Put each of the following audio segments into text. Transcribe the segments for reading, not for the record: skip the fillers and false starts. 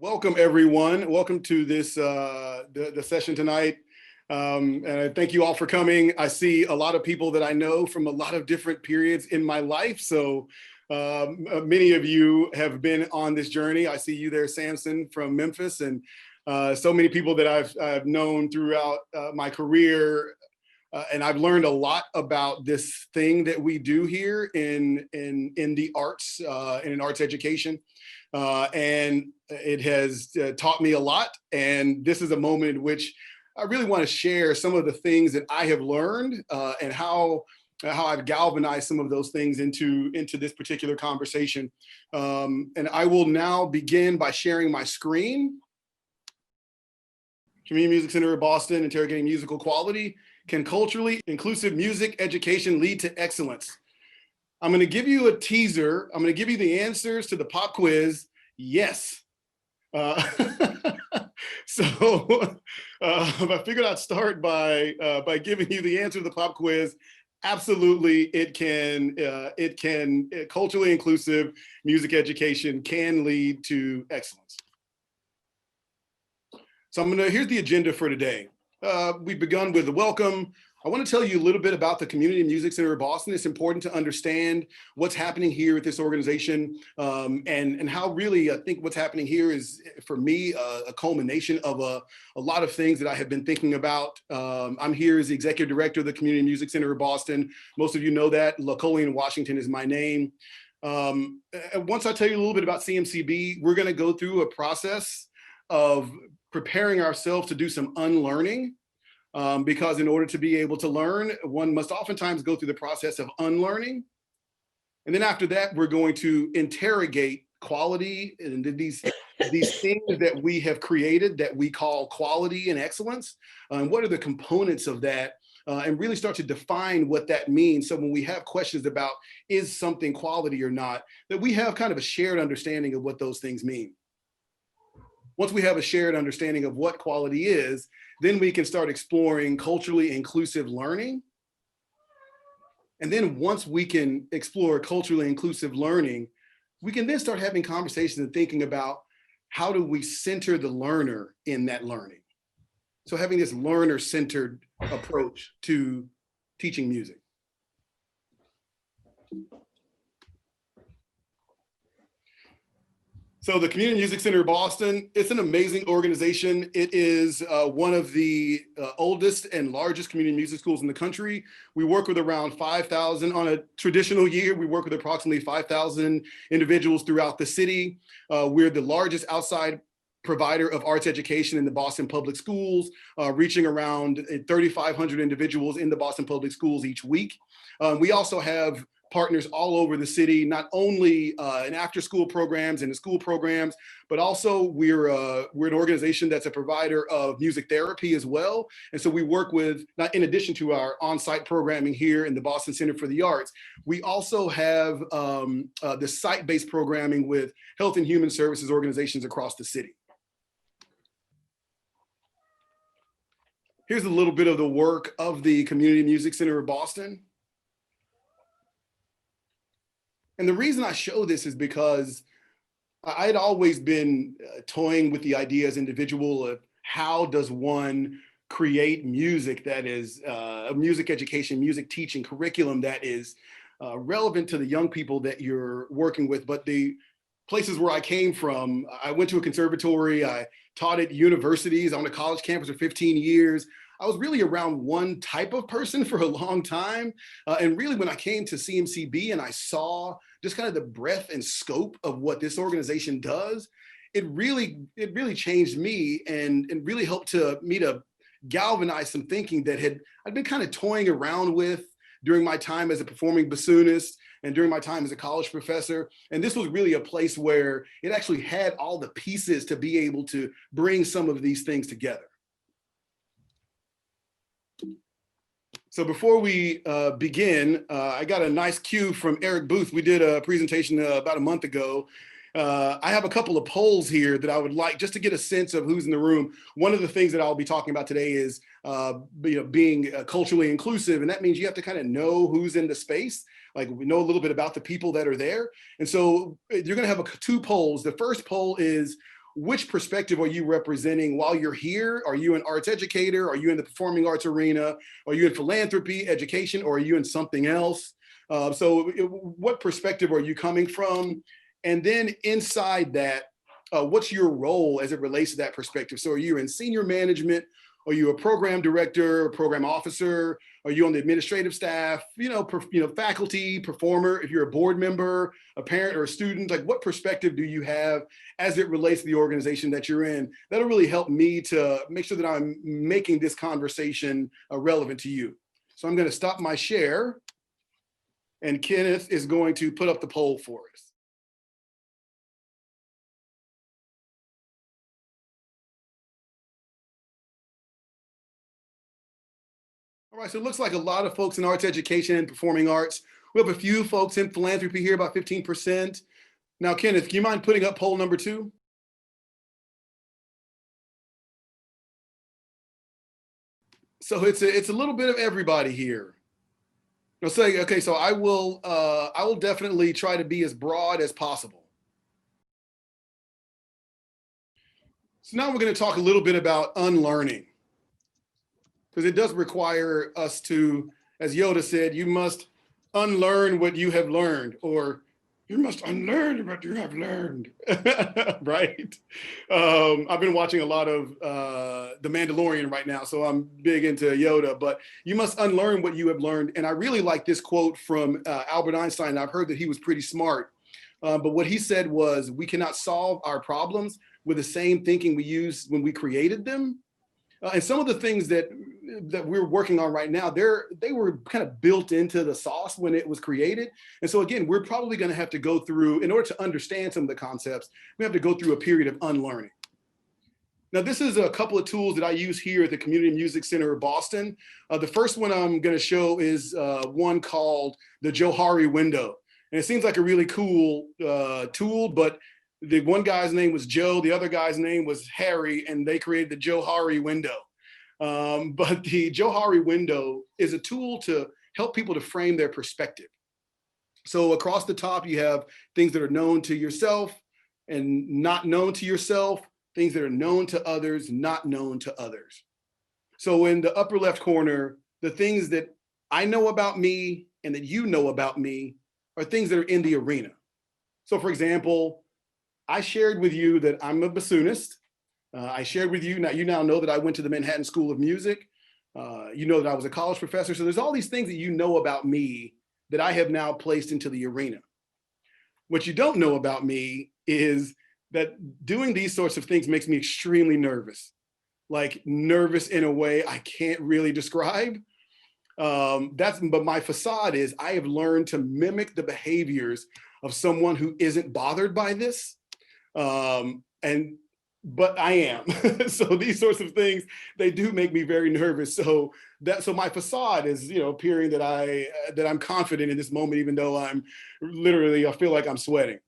Welcome, everyone. Welcome to this the session tonight. And I thank you all for coming. I see a lot of people that I know from a lot of different periods in my life. So many of you have been on this journey. I see you there, Samson from Memphis, and so many people that I've known throughout my career. And I've learned a lot about this thing that we do here in the arts, in arts education. And it has taught me a lot. And this is a moment in which I really want to share some of the things that I have learned and how I've galvanized some of those things into this particular conversation. And I will now begin by sharing my screen. Community Music Center of Boston, interrogating musical quality. Can culturally inclusive music education lead to excellence? I'm going to give you a teaser. I'm going to give you the answers to the pop quiz. Yes. So I figured I'd start by giving you the answer to the pop quiz. Absolutely, it can culturally inclusive music education can lead to excellence. So here's the agenda for today. We've begun with the welcome. I want to tell you a little bit about the Community Music Center of Boston. It's important to understand what's happening here at this organization and how really I think what's happening here is, for me, a culmination of a lot of things that I have been thinking about. I'm here as the Executive Director of the Community Music Center of Boston. Most of you know that. Lacolian Washington is my name. Once I tell you a little bit about CMCB, we're going to go through a process of preparing ourselves to do some unlearning, because in order to be able to learn, one must oftentimes go through the process of unlearning. And then after that, we're going to interrogate quality and these things that we have created that we call quality and excellence. And what are the components of that? And really start to define what that means. So when we have questions about is something quality or not, that we have kind of a shared understanding of what those things mean. Once we have a shared understanding of what quality is, then we can start exploring culturally inclusive learning. And then once we can explore culturally inclusive learning, we can then start having conversations and thinking about how do we center the learner in that learning. So having this learner-centered approach to teaching music. So the Community Music Center of Boston, it's an amazing organization. It is one of the oldest and largest community music schools in the country. We work with around 5,000 on a traditional year. We work with approximately 5,000 individuals throughout the city. We're the largest outside provider of arts education in the Boston Public Schools, reaching around 3,500 individuals in the Boston Public Schools each week. We also have partners all over the city, not only in after-school programs and in school programs, but also we're an organization that's a provider of music therapy as well. And so we work with, not in addition to our on-site programming here in the Boston Center for the Arts, we also have the site-based programming with health and human services organizations across the city. Here's a little bit of the work of the Community Music Center of Boston. And the reason I show this is because I had always been toying with the idea as an individual of how does one create music that is a music education, music teaching curriculum that is relevant to the young people that you're working with. But the places where I came from, I went to a conservatory, I taught at universities, on a college campus for 15 years. I was really around one type of person for a long time. And really when I came to CMCB and I saw just kind of the breadth and scope of what this organization does, it really changed me and really helped me to galvanize some thinking that I'd been kind of toying around with during my time as a performing bassoonist and during my time as a college professor. And this was really a place where it actually had all the pieces to be able to bring some of these things together. So before we begin, I got a nice cue from Eric Booth. We did a presentation about a month ago. I have a couple of polls here that I would like just to get a sense of who's in the room. One of the things that I'll be talking about today is being culturally inclusive, and that means you have to kind of know who's in the space. Like we know a little bit about the people that are there. And so you're going to have two polls. The first poll is, which perspective are you representing while you're here? Are you an arts educator? Are you in the performing arts arena? Are you in philanthropy, education, or are you in something else? What perspective are you coming from? And then inside that, what's your role as it relates to that perspective? So are you in senior management? Are you a program director, a program officer? Are you on the administrative staff? Faculty, performer, if you're a board member, a parent or a student, like what perspective do you have as it relates to the organization that you're in? That'll really help me to make sure that I'm making this conversation relevant to you. So I'm gonna stop my share and Kenneth is going to put up the poll for us. All right, so it looks like a lot of folks in arts education and performing arts. We have a few folks in philanthropy here, about 15%. Now, Kenneth, do you mind putting up poll number 2? So it's a little bit of everybody here. I'll say, okay, so I will definitely try to be as broad as possible. So now we're going to talk a little bit about unlearning, because it does require us to, as Yoda said, you must unlearn what you have learned, or you must unlearn what you have learned, right? I've been watching a lot of The Mandalorian right now, so I'm big into Yoda, but you must unlearn what you have learned. And I really like this quote from Albert Einstein. I've heard that he was pretty smart, but what he said was, we cannot solve our problems with the same thinking we used when we created them. And some of the things that we're working on right now, they were kind of built into the sauce when it was created. And so again, we're probably going to have to go through, in order to understand some of the concepts, we have to go through a period of unlearning. Now, this is a couple of tools that I use here at the Community Music Center of Boston. The first one I'm going to show is one called the Johari window. And it seems like a really cool tool, but the one guy's name was Joe, the other guy's name was Harry, and they created the Johari window. But the Johari window is a tool to help people to frame their perspective. So across the top, you have things that are known to yourself and not known to yourself, things that are known to others, not known to others. So in the upper left corner, the things that I know about me and that you know about me are things that are in the arena. So for example, I shared with you that I'm a bassoonist. I shared with you, you now know that I went to the Manhattan School of Music. You know that I was a college professor. So there's all these things that you know about me that I have now placed into the arena. What you don't know about me is that doing these sorts of things makes me extremely nervous. Like nervous in a way I can't really describe. But my facade is I have learned to mimic the behaviors of someone who isn't bothered by this. But I am. So these sorts of things, they do make me very nervous. So my facade is, appearing that I'm confident in this moment, even though I feel like I'm sweating.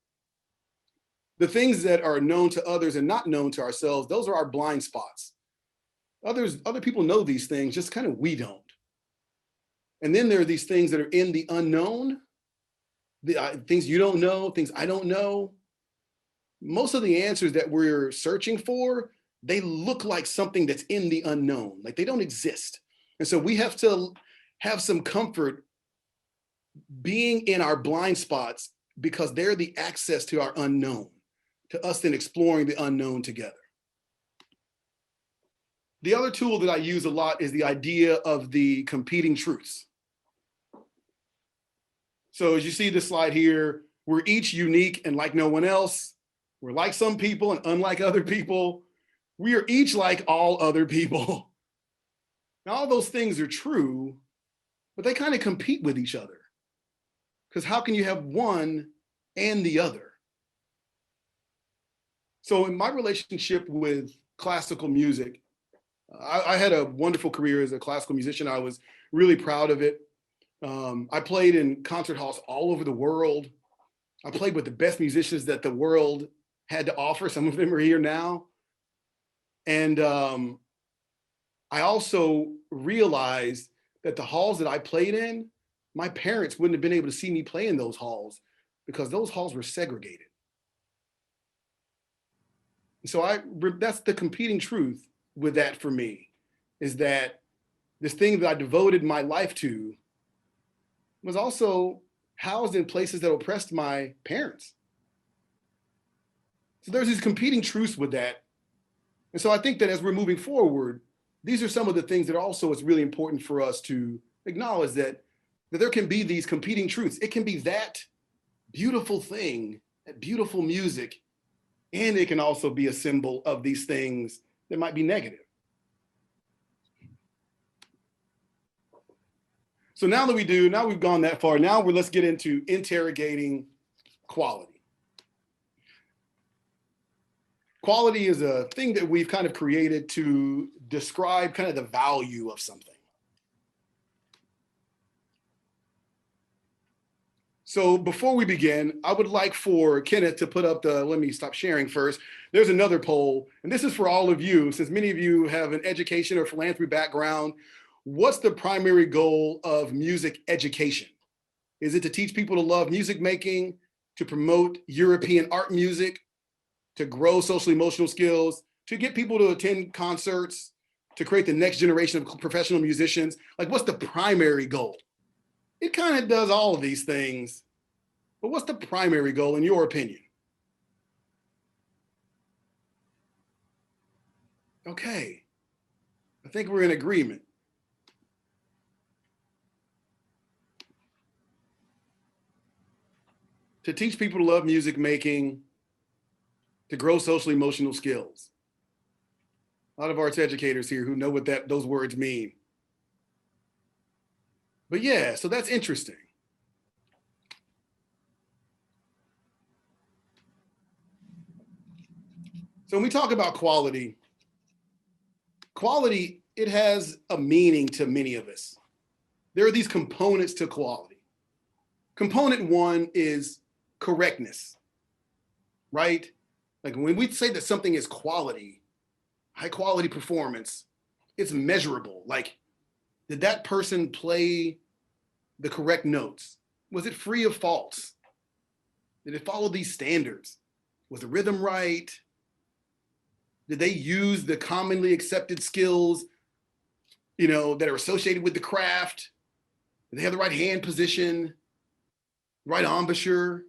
The things that are known to others and not known to ourselves, those are our blind spots. Other people know these things, just kind of we don't. And then there are these things that are in the unknown, the things you don't know, things I don't know. Most of the answers that we're searching for, they look like something that's in the unknown, like they don't exist. And so we have to have some comfort being in our blind spots because they're the access to our unknown, to us then exploring the unknown together. The other tool that I use a lot is the idea of the competing truths. So as you see this slide here, we're each unique and like no one else. We're like some people and unlike other people. We are each like all other people. Now, all those things are true, but they kind of compete with each other. Because how can you have one and the other? So in my relationship with classical music, I had a wonderful career as a classical musician. I was really proud of it. I played in concert halls all over the world. I played with the best musicians that the world had to offer. Some of them are here now. And I also realized that the halls that I played in, my parents wouldn't have been able to see me play in those halls because those halls were segregated. So that's the competing truth with that for me, is that this thing that I devoted my life to was also housed in places that oppressed my parents. So there's these competing truths with that. And so I think that as we're moving forward, these are some of the things that also it's really important for us to acknowledge that there can be these competing truths. It can be that beautiful thing, that beautiful music, and it can also be a symbol of these things that might be negative. So now we've gone that far. Now let's get into interrogating quality. Quality is a thing that we've kind of created to describe kind of the value of something. So before we begin, I would like for Kenneth to put up let me stop sharing first. There's another poll, and this is for all of you, since many of you have an education or philanthropy background. What's the primary goal of music education? Is it to teach people to love music making, to promote European art music, to grow social emotional skills, to get people to attend concerts, to create the next generation of professional musicians? Like, what's the primary goal? It kind of does all of these things, but what's the primary goal in your opinion? Okay, I think we're in agreement. To teach people to love music making, to grow social emotional skills. A lot of arts educators here who know what those words mean. But yeah, so that's interesting. So when we talk about quality, it has a meaning to many of us. There are these components to quality. Component one is correctness, right? Like when we say that something is quality, high quality performance, it's measurable. Like, did that person play the correct notes? Was it free of faults? Did it follow these standards? Was the rhythm right? Did they use the commonly accepted skills, that are associated with the craft? Did they have the right hand position, right embouchure?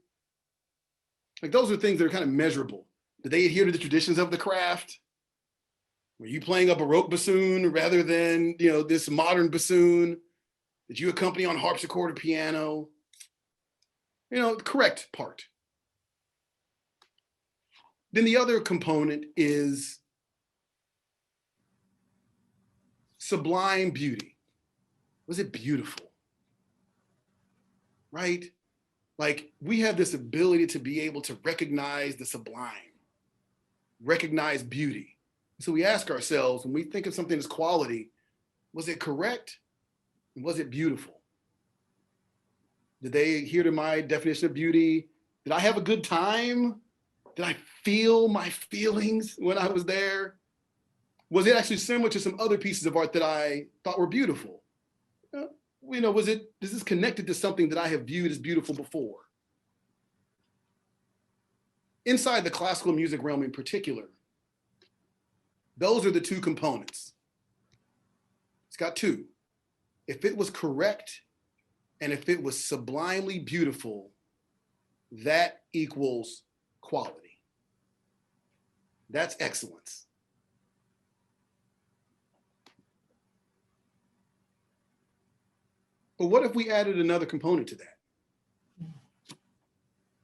Like, those are things that are kind of measurable. Did they adhere to the traditions of the craft? Were you playing a Baroque bassoon rather than, this modern bassoon? Did you accompany on harpsichord or piano? The correct part. Then the other component is sublime beauty. Was it beautiful? Right? Like, we have this ability to be able to recognize the sublime, recognize beauty. So we ask ourselves, when we think of something as quality, was it correct? Was it beautiful? Did they adhere to my definition of beauty? Did I have a good time? Did I feel my feelings when I was there? Was it actually similar to some other pieces of art that I thought were beautiful? Is this connected to something that I have viewed as beautiful before? Inside the classical music realm in particular, those are the two components. It's got two. If it was correct and if it was sublimely beautiful, that equals quality. That's excellence. But what if we added another component to that?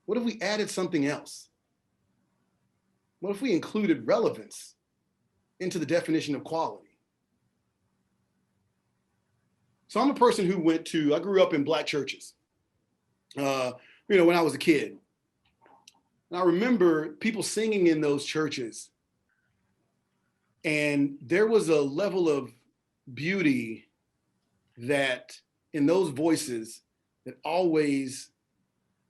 What if we added something else? What if we included relevance into the definition of quality? So I'm a person who I grew up in Black churches, when I was a kid. And I remember people singing in those churches, and there was a level of beauty that in those voices that always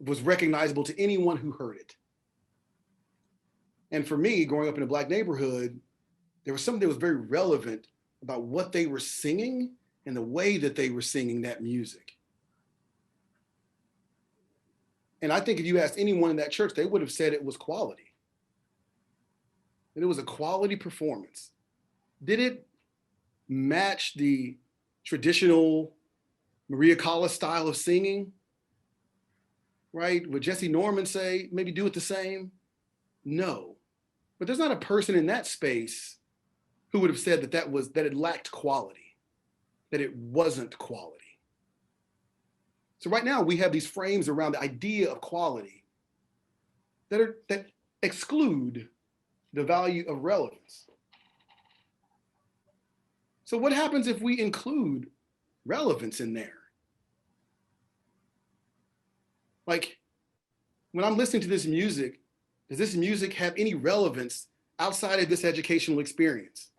was recognizable to anyone who heard it. And for me, growing up in a Black neighborhood, there was something that was very relevant about what they were singing and the way that they were singing that music. And I think if you asked anyone in that church, they would have said it was quality. that it was a quality performance? Did it match the traditional Maria Callas style of singing? Right? Would Jesse Norman say, maybe do it the same? No. But there's not a person in that space who would have said that it lacked quality, that it wasn't quality. So right now we have these frames around the idea of quality that exclude the value of relevance. So what happens if we include relevance in there? Like, when I'm listening to this music, does this music have any relevance outside of this educational experience?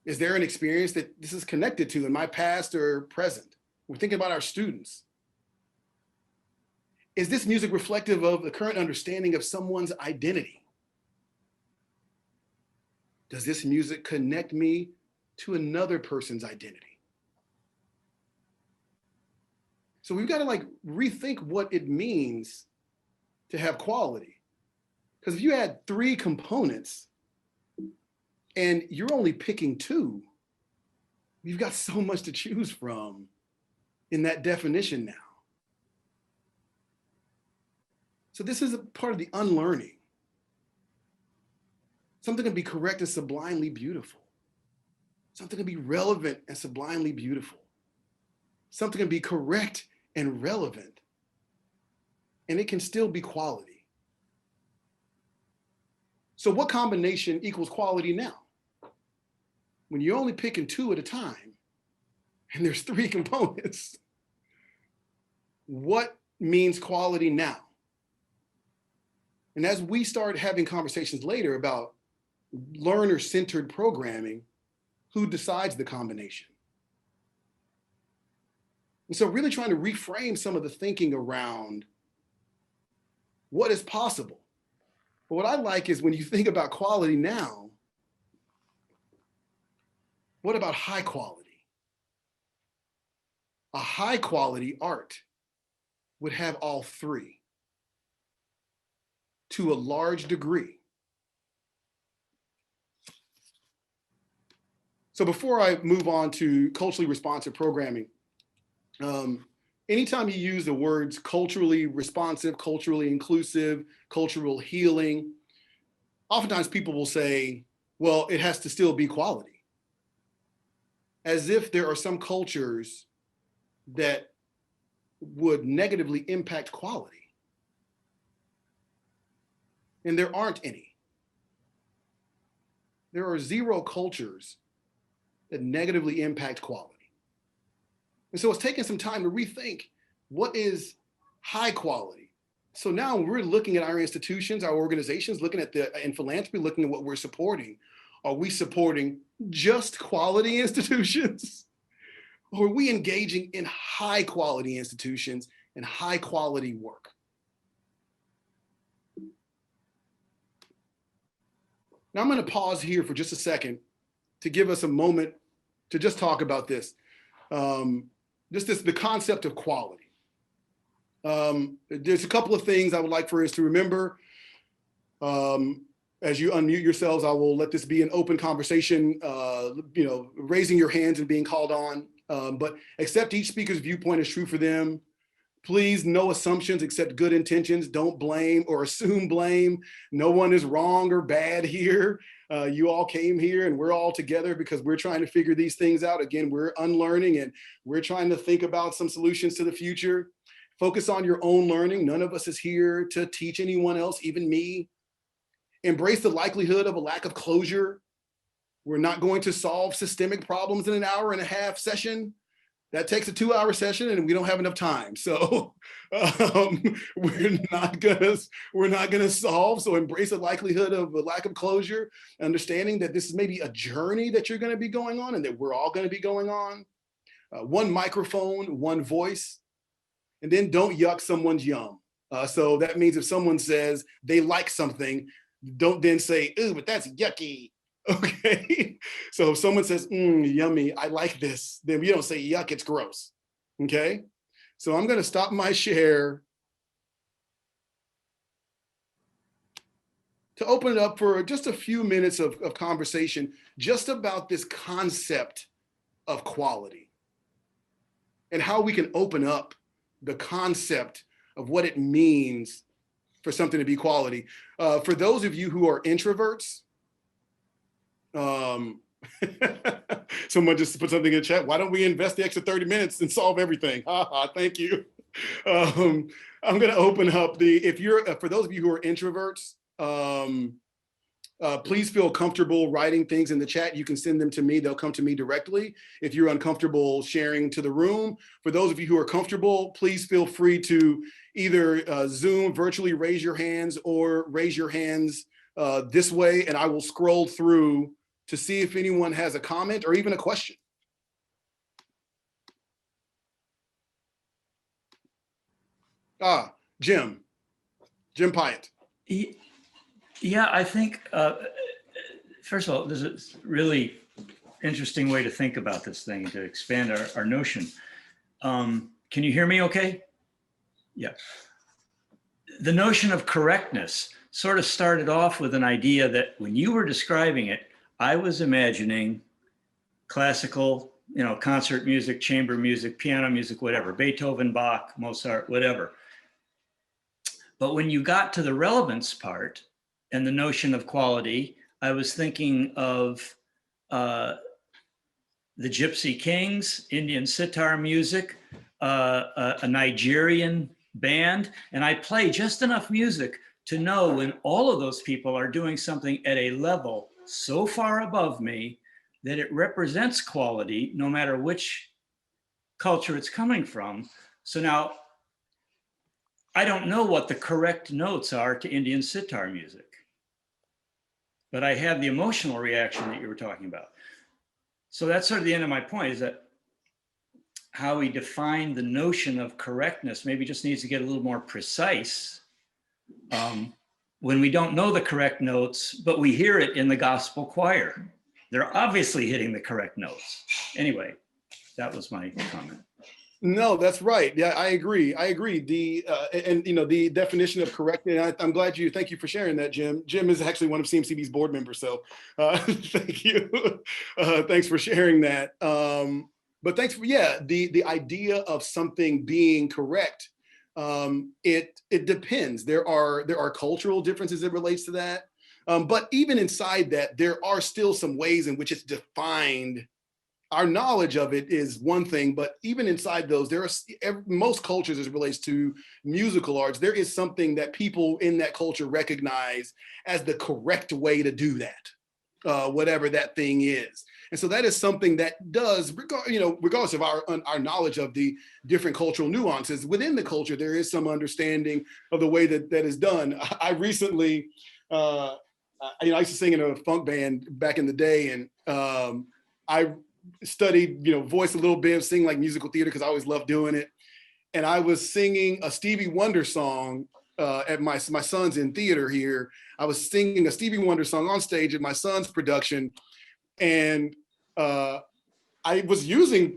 Is there an experience that this is connected to in my past or present? We're thinking about our students. Is this music reflective of the current understanding of someone's identity? Does this music connect me to another person's identity? So we've got to like rethink what it means to have quality. Because if you had 3 components and you're only picking 2, you've got so much to choose from in that definition now. So this is a part of the unlearning. Something can be correct and sublimely beautiful. Something can be relevant and sublimely beautiful. Something can be correct and relevant, and it can still be quality. So what combination equals quality now? When you're only picking 2 at a time, and there's 3 components, what means quality now? And as we start having conversations later about learner-centered programming, who decides the combination? And so really trying to reframe some of the thinking around what is possible. But what I like is when you think about quality now, what about high quality? A high quality art would have all 3 to a large degree. So before I move on to culturally responsive programming, anytime you use the words culturally responsive, culturally inclusive, cultural healing, oftentimes people will say, well, it has to still be quality. As if there are some cultures that would negatively impact quality. And there aren't any. There are 0 cultures that negatively impact quality. And so it's taken some time to rethink what is high quality. So now we're looking at our institutions, our organizations, looking at in philanthropy, looking at what we're supporting. Are we supporting just quality institutions? Or are we engaging in high quality institutions and high quality work? Now I'm going to pause here for just a second to give us a moment to just talk about this. The concept of quality. There's a couple of things I would like for us to remember. As you unmute yourselves, I will let this be an open conversation, raising your hands and being called on, but accept each speaker's viewpoint as true for them. Please, no assumptions except good intentions. Don't blame or assume blame. No one is wrong or bad here. You all came here and we're all together because we're trying to figure these things out. Again, we're unlearning and we're trying to think about some solutions to the future. Focus on your own learning. None of us is here to teach anyone else, even me. Embrace the likelihood of a lack of closure. We're not going to solve systemic problems in an hour-and-a-half session. That takes a 2-hour session and we don't have enough time. So we're not gonna solve. So embrace the likelihood of a lack of closure, understanding that this is maybe a journey that you're gonna be going on and that we're all gonna be going on. One microphone, one voice, and then don't yuck someone's yum. So that means if someone says they like something, don't then say, ooh, but that's yucky. Okay, so if someone says, yummy, I like this, then we don't say yuck, it's gross. Okay, so I'm going to stop my share to open it up for just a few minutes of conversation just about this concept of quality and how we can open up the concept of what it means for something to be quality. For those of you who are introverts, someone just put something in chat. Why don't we invest the extra 30 minutes and solve everything? Thank you. I'm going to open up for those of you who are introverts, please feel comfortable writing things in the chat. You can send them to me. They'll come to me directly. If you're uncomfortable sharing to the room, for those of you who are comfortable, please feel free to either Zoom, virtually raise your hands, or raise your hands this way, and I will scroll through to see if anyone has a comment or even a question. Jim Pyatt. Yeah, I think, first of all, there's a really interesting way to think about this thing and to expand our notion. Can you hear me okay? Yeah. The notion of correctness sort of started off with an idea that when you were describing it, I was imagining classical, concert music, chamber music, piano music, whatever, Beethoven, Bach, Mozart, whatever. But when you got to the relevance part and the notion of quality, I was thinking of the Gypsy Kings, Indian sitar music, a Nigerian band, and I play just enough music to know when all of those people are doing something at a level so far above me that it represents quality, no matter which culture it's coming from. So now, I don't know what the correct notes are to Indian sitar music, but I have the emotional reaction that you were talking about. So that's sort of the end of my point, is that how we define the notion of correctness maybe just needs to get a little more precise when we don't know the correct notes, but we hear it in the gospel choir. They're obviously hitting the correct notes. Anyway, that was my comment. No, that's right. Yeah, I agree. The definition of correct, and I'm glad thank you for sharing that, Jim. Jim is actually one of CMCB's board members, so thank you. Thanks for sharing that. But thanks for, the idea of something being correct. It depends. There are cultural differences that relates to that. But even inside that, there are still some ways in which it's defined. Our knowledge of it is one thing, but even inside those, most cultures as it relates to musical arts, there is something that people in that culture recognize as the correct way to do that, whatever that thing is. And so that is something that does, regardless of our knowledge of the different cultural nuances within the culture, there is some understanding of the way that is done. I recently, I used to sing in a funk band back in the day, and I studied, voice a little bit, sing like musical theater because I always loved doing it. And I was singing a Stevie Wonder song at my son's in theater here. I was singing a Stevie Wonder song on stage at my son's production, and I thought I was using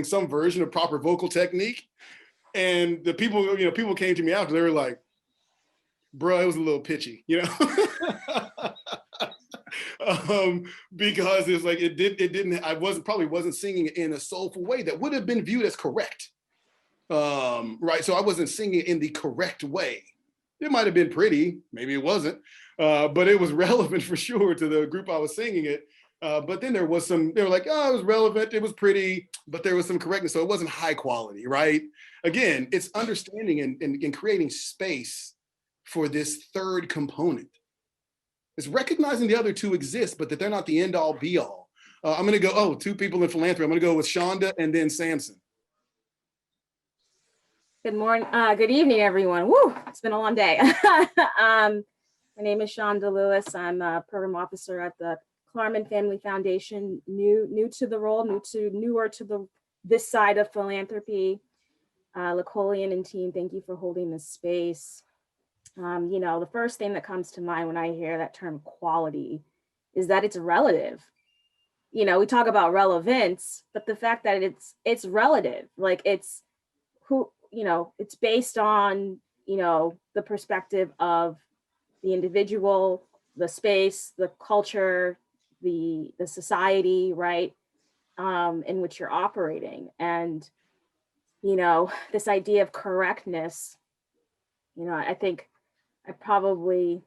some version of proper vocal technique. And the people came to me after, they were like, bro, it was a little pitchy, because it's like I probably wasn't singing it in a soulful way that would have been viewed as correct, right? So I wasn't singing it in the correct way. It might have been pretty, maybe it wasn't, but it was relevant for sure to the group I was singing it. But then they were like, oh, it was relevant, it was pretty, but there was some correctness, so it wasn't high quality, right? Again, it's understanding and creating space for this third component. It's recognizing the other two exist, but that they're not the end all be all. I'm gonna go, two people in philanthropy. I'm gonna go with Shonda and then Samson. Good morning, good evening, everyone. Woo, it's been a long day. My name is Shonda Lewis. I'm a program officer at the Klarman Family Foundation, new to the role, newer to this side of philanthropy. Lacolian and team, thank you for holding this space. The first thing that comes to mind when I hear that term quality is that it's relative. We talk about relevance, but the fact that it's relative, like it's it's based on, the perspective of the individual, the space, the culture, the society, right, in which you're operating. And, you know, this idea of correctness, you know, I think I probably,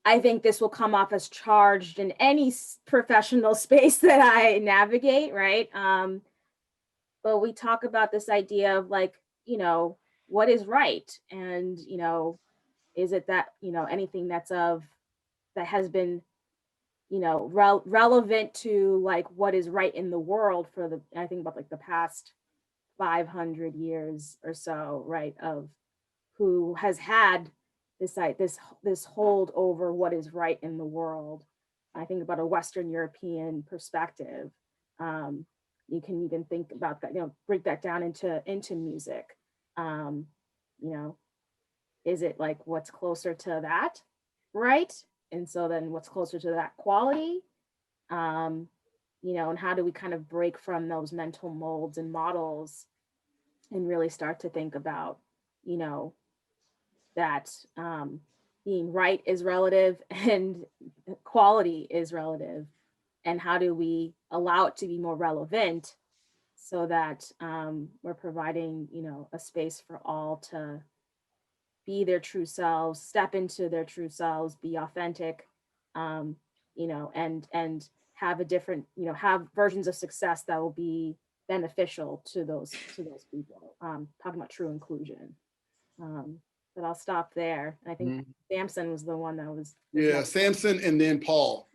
I think this will come off as charged in any professional space that I navigate, right? But we talk about this idea of like, you know, what is right? And, you know, is it that, you know, anything that's of, that has been, you know, relevant to like what is right in the world for the, I think about like the past 500 years or so, right? Of who has had this like this hold over what is right in the world. I think about a Western European perspective. Um, you can even think about that, you know, break that down into music. Um, you know, is it like what's closer to that, right? And so then what's closer to that quality? Um, you know, and how do we kind of break from those mental molds and models and really start to think about, you know, that being right is relative and quality is relative, and how do we allow it to be more relevant so that we're providing, you know, a space for all to be their true selves, step into their true selves, be authentic, you know, and have a different, you know, have versions of success that will be beneficial to those people. Talking about true inclusion. But I'll stop there. I think Mhm. Samson was the one that was Yeah, next. Samson and then Paul.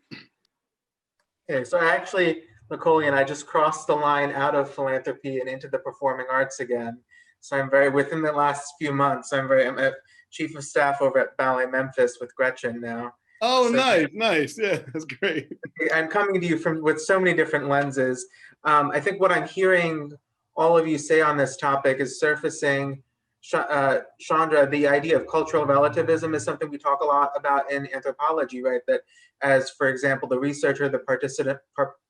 Okay, so I actually, Napoleon, I just crossed the line out of philanthropy and into the performing arts again. So I'm very, within the last few months, I'm a chief of staff over at Ballet Memphis with Gretchen now. Oh, So- nice. Yeah, that's great. I'm coming to you from with so many different lenses. I think what I'm hearing all of you say on this topic is surfacing. Chandra, the idea of cultural relativism is something we talk a lot about in anthropology, right? That as, for example, the researcher, the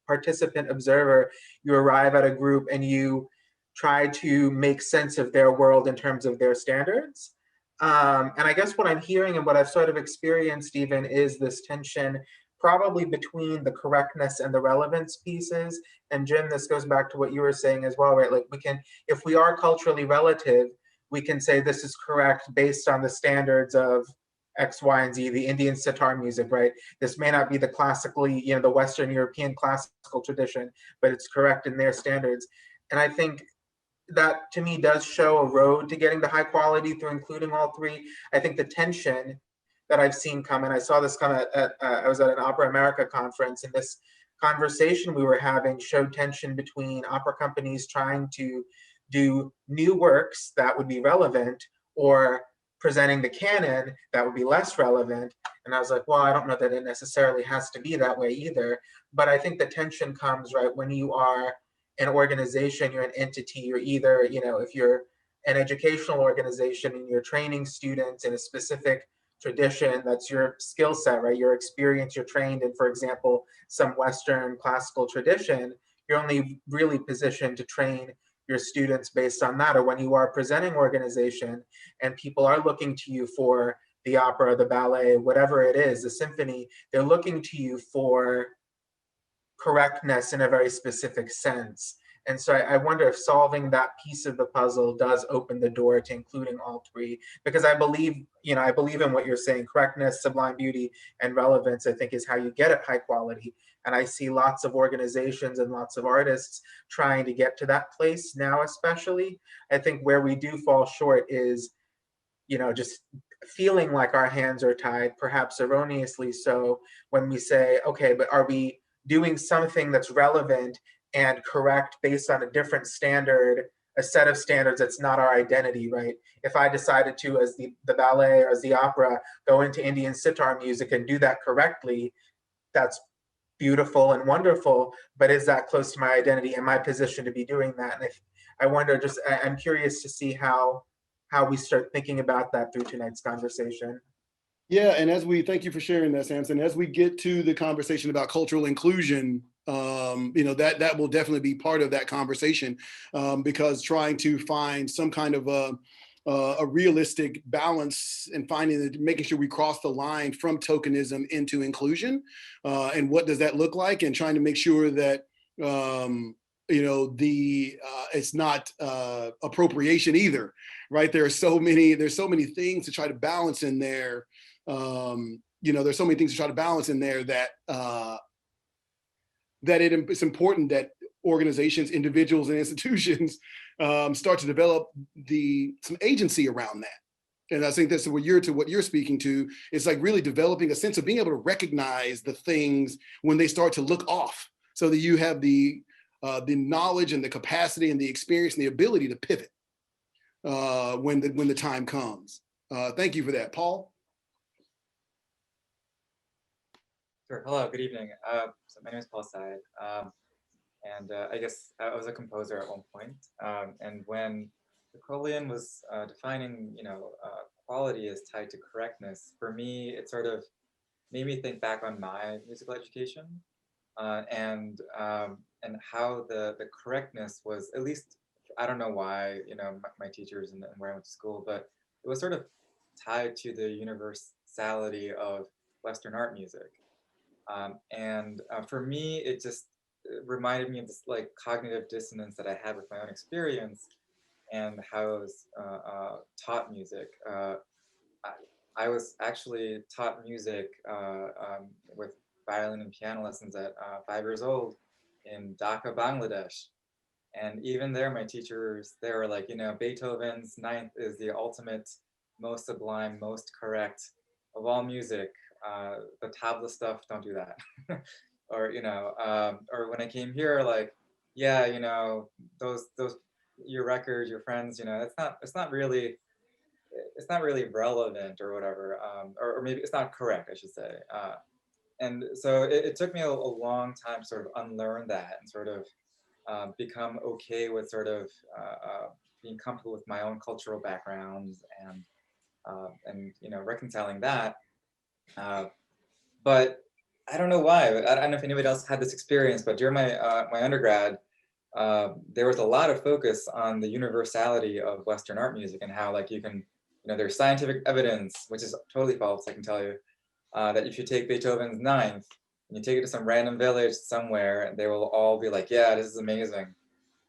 participant observer, you arrive at a group and you try to make sense of their world in terms of their standards. And I guess what I'm hearing and what I've sort of experienced even is this tension probably between the correctness and the relevance pieces. And Jim, this goes back to what you were saying as well, right? Like we can, if we are culturally relative, we can say this is correct based on the standards of X, Y, and Z, the Indian sitar music, right? This may not be the classically, you know, the Western European classical tradition, but it's correct in their standards. And I think that to me does show a road to getting to high quality through including all three. I think the tension that I've seen come, and I saw this come I was at an Opera America conference, and this conversation we were having showed tension between opera companies trying to do new works that would be relevant or presenting the canon that would be less relevant. And I was like, well, I don't know that it necessarily has to be that way either. But I think the tension comes, right, when you are an organization, you're an entity, you're either, you know, if you're an educational organization and you're training students in a specific tradition, that's your skill set, right? Your experience, you're trained in, for example, some Western classical tradition, you're only really positioned to train your students based on that. Or when you are a presenting organization and people are looking to you for the opera, the ballet, whatever it is, the symphony, they're looking to you for correctness in a very specific sense. And so I wonder if solving that piece of the puzzle does open the door to including all three, because I believe, you know, I believe in what you're saying, correctness, sublime beauty, and relevance, I think is how you get at high quality. And I see lots of organizations and lots of artists trying to get to that place now, especially. I think where we do fall short is, you know, just feeling like our hands are tied, perhaps erroneously so, when we say, okay, but are we doing something that's relevant and correct based on a different standard, a set of standards that's not our identity, right? If I decided to, as the ballet or as the opera, go into Indian sitar music and do that correctly, that's beautiful and wonderful, but is that close to my identity? Am I positioned to be doing that? And I wonder, just I'm curious to see how we start thinking about that through tonight's conversation. Yeah, and as we thank you for sharing that, Samson. As we get to the conversation about cultural inclusion, you know, that will definitely be part of that conversation, because trying to find some kind of a realistic balance and finding that, making sure we cross the line from tokenism into inclusion, and what does that look like, and trying to make sure that it's not appropriation either, right? There's so many things to try to balance in there. There's so many things to try to balance in there that it's important that organizations, individuals, and institutions start to develop some agency around that. And I think that's what you're speaking to. It's like really developing a sense of being able to recognize the things when they start to look off, so that you have the knowledge and the capacity and the experience and the ability to pivot when the time comes. Thank you for that, Paul. Sure. Hello, good evening. So my name is Paul Said, and I guess I was a composer at one point. And when Napoleon was defining, quality as tied to correctness, for me, it sort of made me think back on my musical education and how the correctness was, at least, I don't know why, my teachers and where I went to school, but it was sort of tied to the universality of Western art music. For me, it just reminded me of this like cognitive dissonance that I had with my own experience and how I was taught music. I was actually taught music with violin and piano lessons at 5 years old in Dhaka, Bangladesh. And even there, my teachers, they were like, Beethoven's Ninth is the ultimate, most sublime, most correct of all music. The tabla stuff, don't do that. Or when I came here, like, yeah, those your records, your friends, it's not really relevant or whatever, or maybe it's not correct, I should say. And so it took me a long time to sort of unlearn that and sort of become okay with sort of being comfortable with my own cultural backgrounds and reconciling that. But I don't know why. I don't know if anybody else had this experience, but during my undergrad, there was a lot of focus on the universality of Western art music and how, like, you can, there's scientific evidence, which is totally false, I can tell you, that if you take Beethoven's Ninth and you take it to some random village somewhere, they will all be like, yeah, this is amazing.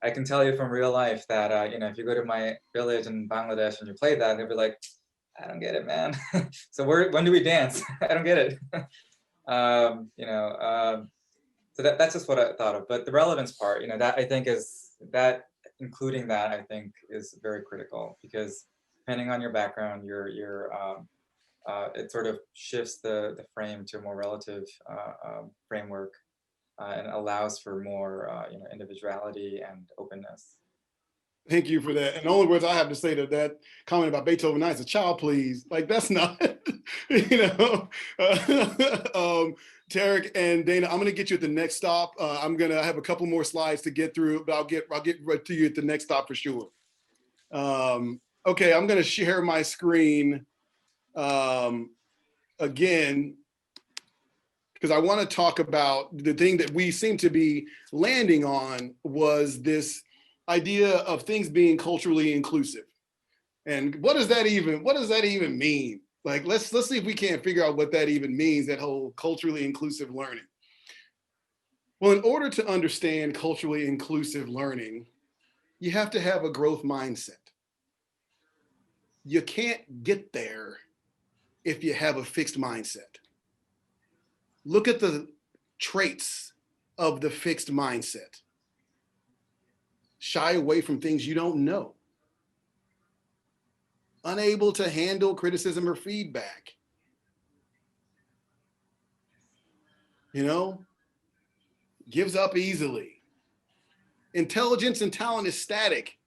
I can tell you from real life that, if you go to my village in Bangladesh and you play that, they'll be like, I don't get it, man. So when do we dance? I don't get it. So that's just what I thought of. But the relevance part, that I think including that, I think is very critical, because depending on your background, it sort of shifts the frame to a more relative framework and allows for more individuality and openness. Thank you for that. And the only words I have to say to that comment about Beethoven Ninth is child, please. Like, that's not, Tarek and Dana, I'm going to get you at the next stop. I have a couple more slides to get through, but I'll get right to you at the next stop for sure. Okay, I'm going to share my screen again, because I want to talk about the thing that we seem to be landing on was this idea of things being culturally inclusive. And what does that even mean? Like, let's see if we can't figure out what that even means, that whole culturally inclusive learning. Well, in order to understand culturally inclusive learning, you have to have a growth mindset. You can't get there if you have a fixed mindset. Look at the traits of the fixed mindset. Shy away from things you don't know. Unable to handle criticism or feedback. Gives up easily. Intelligence and talent is static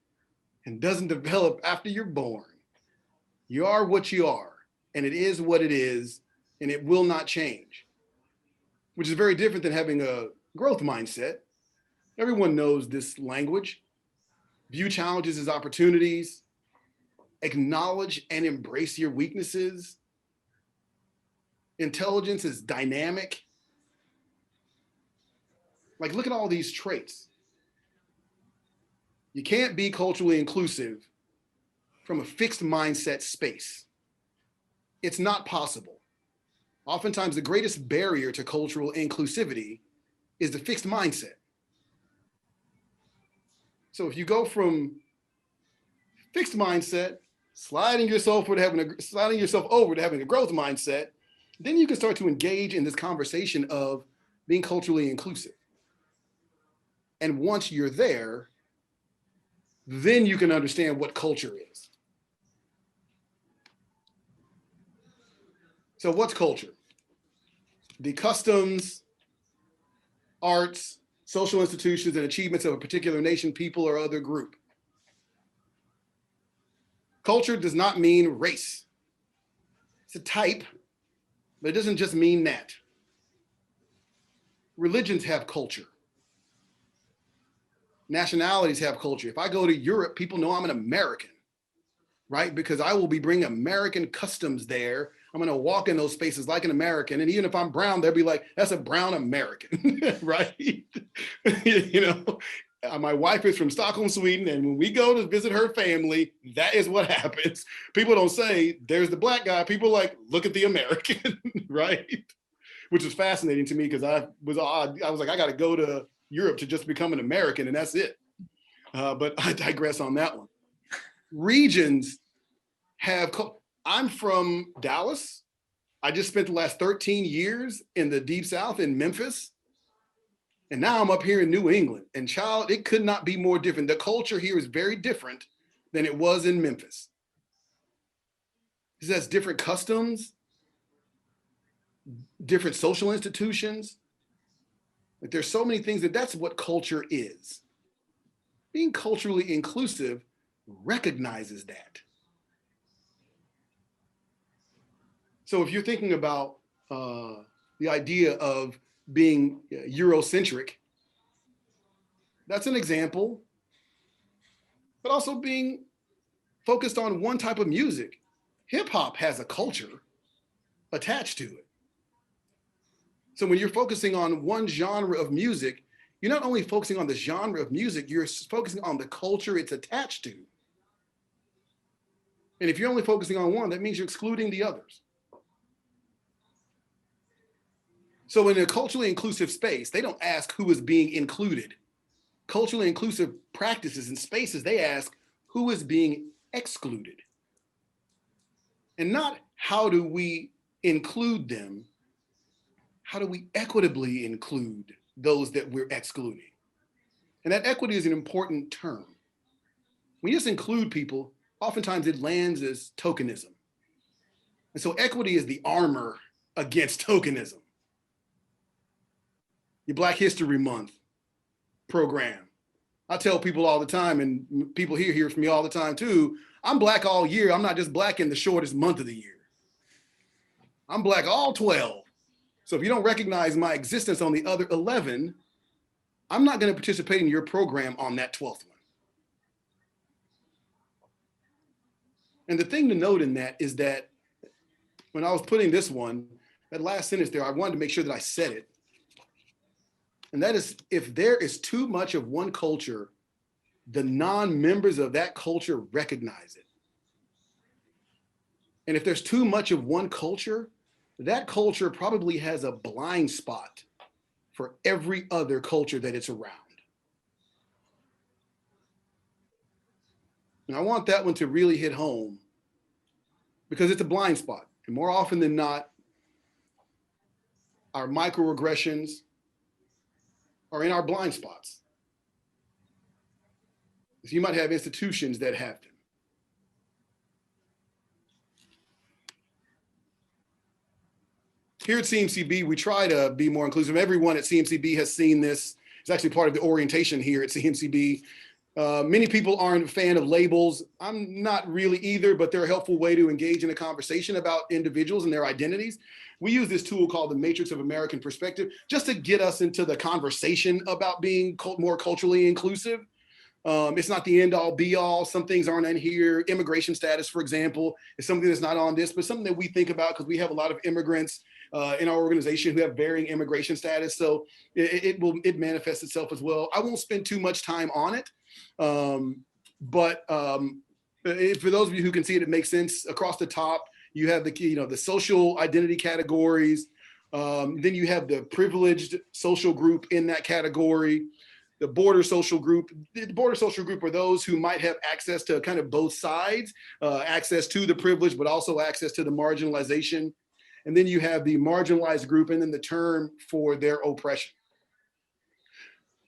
and doesn't develop after you're born. You are what you are, and it is what it is, and it will not change, which is very different than having a growth mindset. Everyone knows this language. View challenges as opportunities. Acknowledge and embrace your weaknesses. Intelligence is dynamic. Like, look at all these traits. You can't be culturally inclusive from a fixed mindset space. It's not possible. Oftentimes, the greatest barrier to cultural inclusivity is the fixed mindset. So if you go from fixed mindset, sliding yourself over to having a growth mindset, then you can start to engage in this conversation of being culturally inclusive. And once you're there, then you can understand what culture is. So what's culture? The customs, arts, social institutions, and achievements of a particular nation, people, or other group. Culture does not mean race. It's a type, but it doesn't just mean that. Religions have culture. Nationalities have culture. If I go to Europe, people know I'm an American, right? Because I will be bringing American customs there. I'm going to walk in those spaces like an American. And even if I'm brown, they'll be like, that's a brown American, right? You know, my wife is from Stockholm, Sweden. And when we go to visit her family, that is what happens. People don't say, there's the black guy. People like, look at the American, right? Which is fascinating to me because I was like, I got to go to Europe to just become an American, and that's it. But I digress on that one. Regions have, I'm from Dallas. I just spent the last 13 years in the Deep South in Memphis. And now I'm up here in New England. And child, it could not be more different. The culture here is very different than it was in Memphis. It has different customs, different social institutions. Like there's so many things that's what culture is. Being culturally inclusive recognizes that. So if you're thinking about the idea of being Eurocentric, that's an example, but also being focused on one type of music. Hip hop has a culture attached to it. So when you're focusing on one genre of music, you're not only focusing on the genre of music, you're focusing on the culture it's attached to. And if you're only focusing on one, that means you're excluding the others. So in a culturally inclusive space, they don't ask who is being included. Culturally inclusive practices and spaces, they ask who is being excluded. And not how do we include them, how do we equitably include those that we're excluding? And that equity is an important term. When you just include people, oftentimes it lands as tokenism. And so equity is the armor against tokenism. Your Black History Month program. I tell people all the time, and people hear from me all the time too, I'm Black all year. I'm not just Black in the shortest month of the year. I'm Black all 12. So if you don't recognize my existence on the other 11, I'm not going to participate in your program on that 12th one. And the thing to note in that is that when I was putting this one, that last sentence there, I wanted to make sure that I said it. And that is, if there is too much of one culture, the non-members of that culture recognize it. And if there's too much of one culture, that culture probably has a blind spot for every other culture that it's around. And I want that one to really hit home because it's a blind spot. And more often than not, our microaggressions are in our blind spots. So you might have institutions that have them. Here at CMCB, we try to be more inclusive. Everyone at CMCB has seen this. It's actually part of the orientation here at CMCB. Many people aren't a fan of labels. I'm not really either, but they're a helpful way to engage in a conversation about individuals and their identities. We use this tool called the Matrix of American Perspective just to get us into the conversation about being more culturally inclusive. It's not the end all be all. Some things aren't in here. Immigration status, for example, is something that's not on this, but something that we think about because we have a lot of immigrants in our organization who have varying immigration status. So it manifests itself as well. I won't spend too much time on it, but For those of you who can see it, it makes sense. Across the top, you have the social identity categories. Then you have the privileged social group in that category. The border social group. The border social group are those who might have access to kind of both sides, access to the privilege, but also access to the marginalization. And then you have the marginalized group, and then the term for their oppression.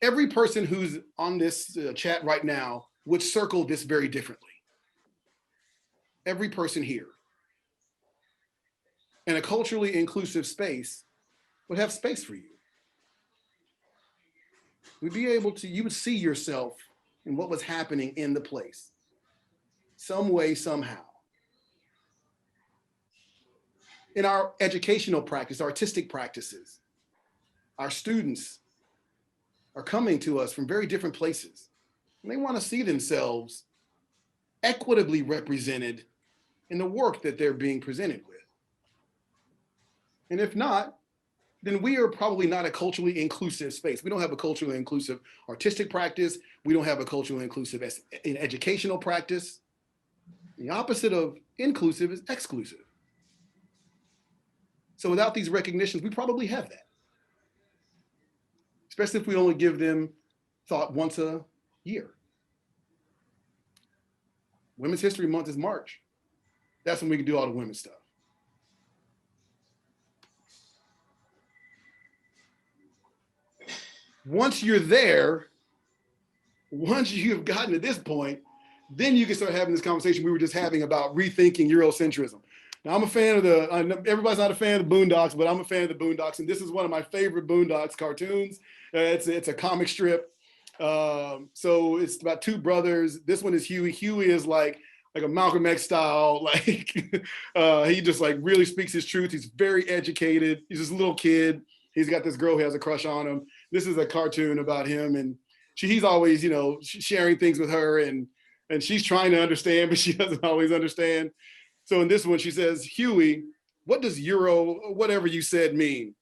Every person who's on this chat right now would circle this very differently. Every person here. And a culturally inclusive space would have space for you. We'd be able to, you would see yourself in what was happening in the place, some way, somehow. In our educational practice, artistic practices, our students are coming to us from very different places, and they want to see themselves equitably represented in the work that they're being presented with. And if not, then we are probably not a culturally inclusive space. We don't have a culturally inclusive artistic practice. We don't have a culturally inclusive educational practice. The opposite of inclusive is exclusive. So without these recognitions, we probably have that. Especially if we only give them thought once a year. Women's History Month is March. That's when we can do all the women's stuff. Once you're there, once you've gotten to this point, then you can start having this conversation we were just having about rethinking Eurocentrism. Now, I'm a fan of everybody's not a fan of the Boondocks, but I'm a fan of the Boondocks, and this is one of my favorite Boondocks cartoons. It's a comic strip. So it's about two brothers. This one is Huey. Huey is like a Malcolm X style, he just really speaks his truth. He's very educated. He's this little kid. He's got this girl who has a crush on him. This is a cartoon about him, and he's always, sharing things with her, and she's trying to understand, but she doesn't always understand. So in this one, she says, Huey, what does whatever you said mean?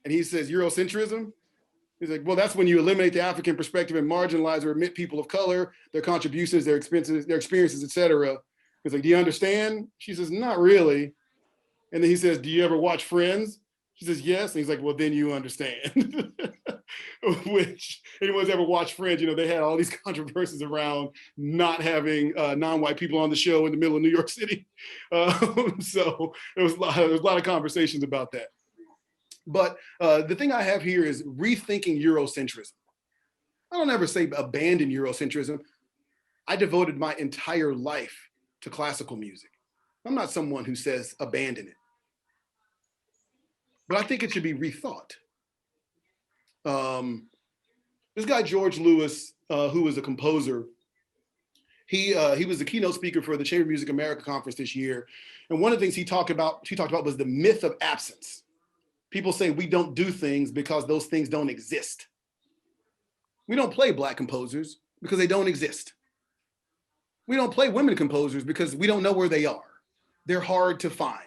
And he says, Eurocentrism? He's like, well, that's when you eliminate the African perspective and marginalize or omit people of color, their contributions, their experiences, et cetera. He's like, do you understand? She says, not really. And then he says, do you ever watch Friends? She says, yes. And he's like, well, then you understand. Which, anyone's ever watched Friends, they had all these controversies around not having non-white people on the show in the middle of New York City. So there was a lot of conversations about that. But the thing I have here is rethinking Eurocentrism. I don't ever say abandon Eurocentrism. I devoted my entire life to classical music. I'm not someone who says abandon it. But I think it should be rethought. This guy, George Lewis, who was a composer, he was the keynote speaker for the Chamber of Music America conference this year. And one of the things he talked about was the myth of absence. People say we don't do things because those things don't exist. We don't play Black composers because they don't exist. We don't play women composers because we don't know where they are. They're hard to find.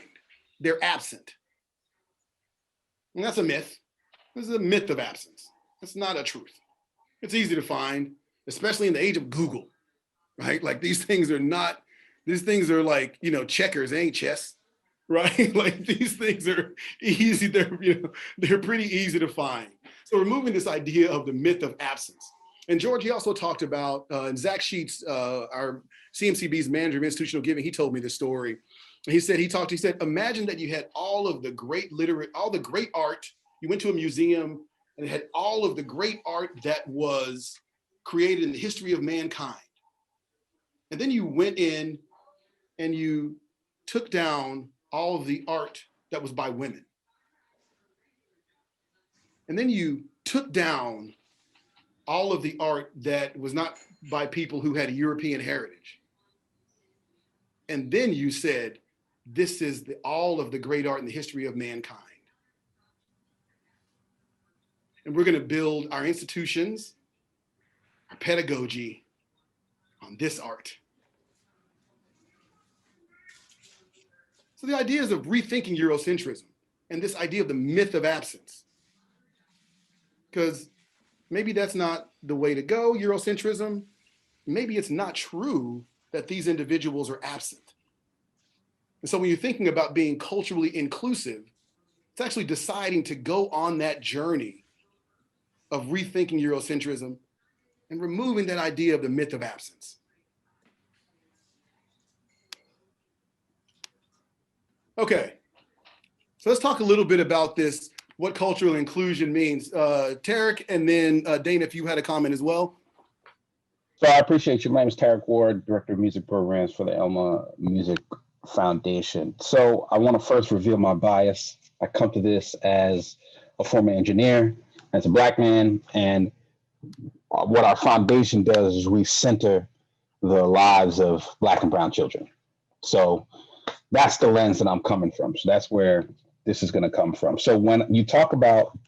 They're absent. And that's a myth. This is a myth of absence. It's not a truth. It's easy to find, especially in the age of Google, right? These things are like, checkers, they ain't chess, right? These things are easy. They're pretty easy to find. So removing this idea of the myth of absence. And George, he also talked about, and Zach Sheets, our CMCB's manager of institutional giving, he told me this story. And he said, imagine that you had all the great art. You went to a museum and it had all of the great art that was created in the history of mankind. And then you went in and you took down all of the art that was by women. And then you took down all of the art that was not by people who had a European heritage. And then you said, this is all of the great art in the history of mankind. And we're going to build our institutions, our pedagogy on this art. So the ideas of rethinking Eurocentrism and this idea of the myth of absence, because maybe that's not the way to go, Eurocentrism. Maybe it's not true that these individuals are absent. And so when you're thinking about being culturally inclusive, it's actually deciding to go on that journey of rethinking Eurocentrism and removing that idea of the myth of absence. Okay, so let's talk a little bit about this, what cultural inclusion means. Tarek, and then Dana, if you had a comment as well. So I appreciate you. My name is Tarek Ward, Director of Music Programs for the Elma Music Foundation. So I want to first reveal my bias. I come to this as a former engineer, as a Black man, and what our foundation does is we center the lives of Black and brown children. So that's the lens that I'm coming from. So that's where this is going to come from. So when you talk about,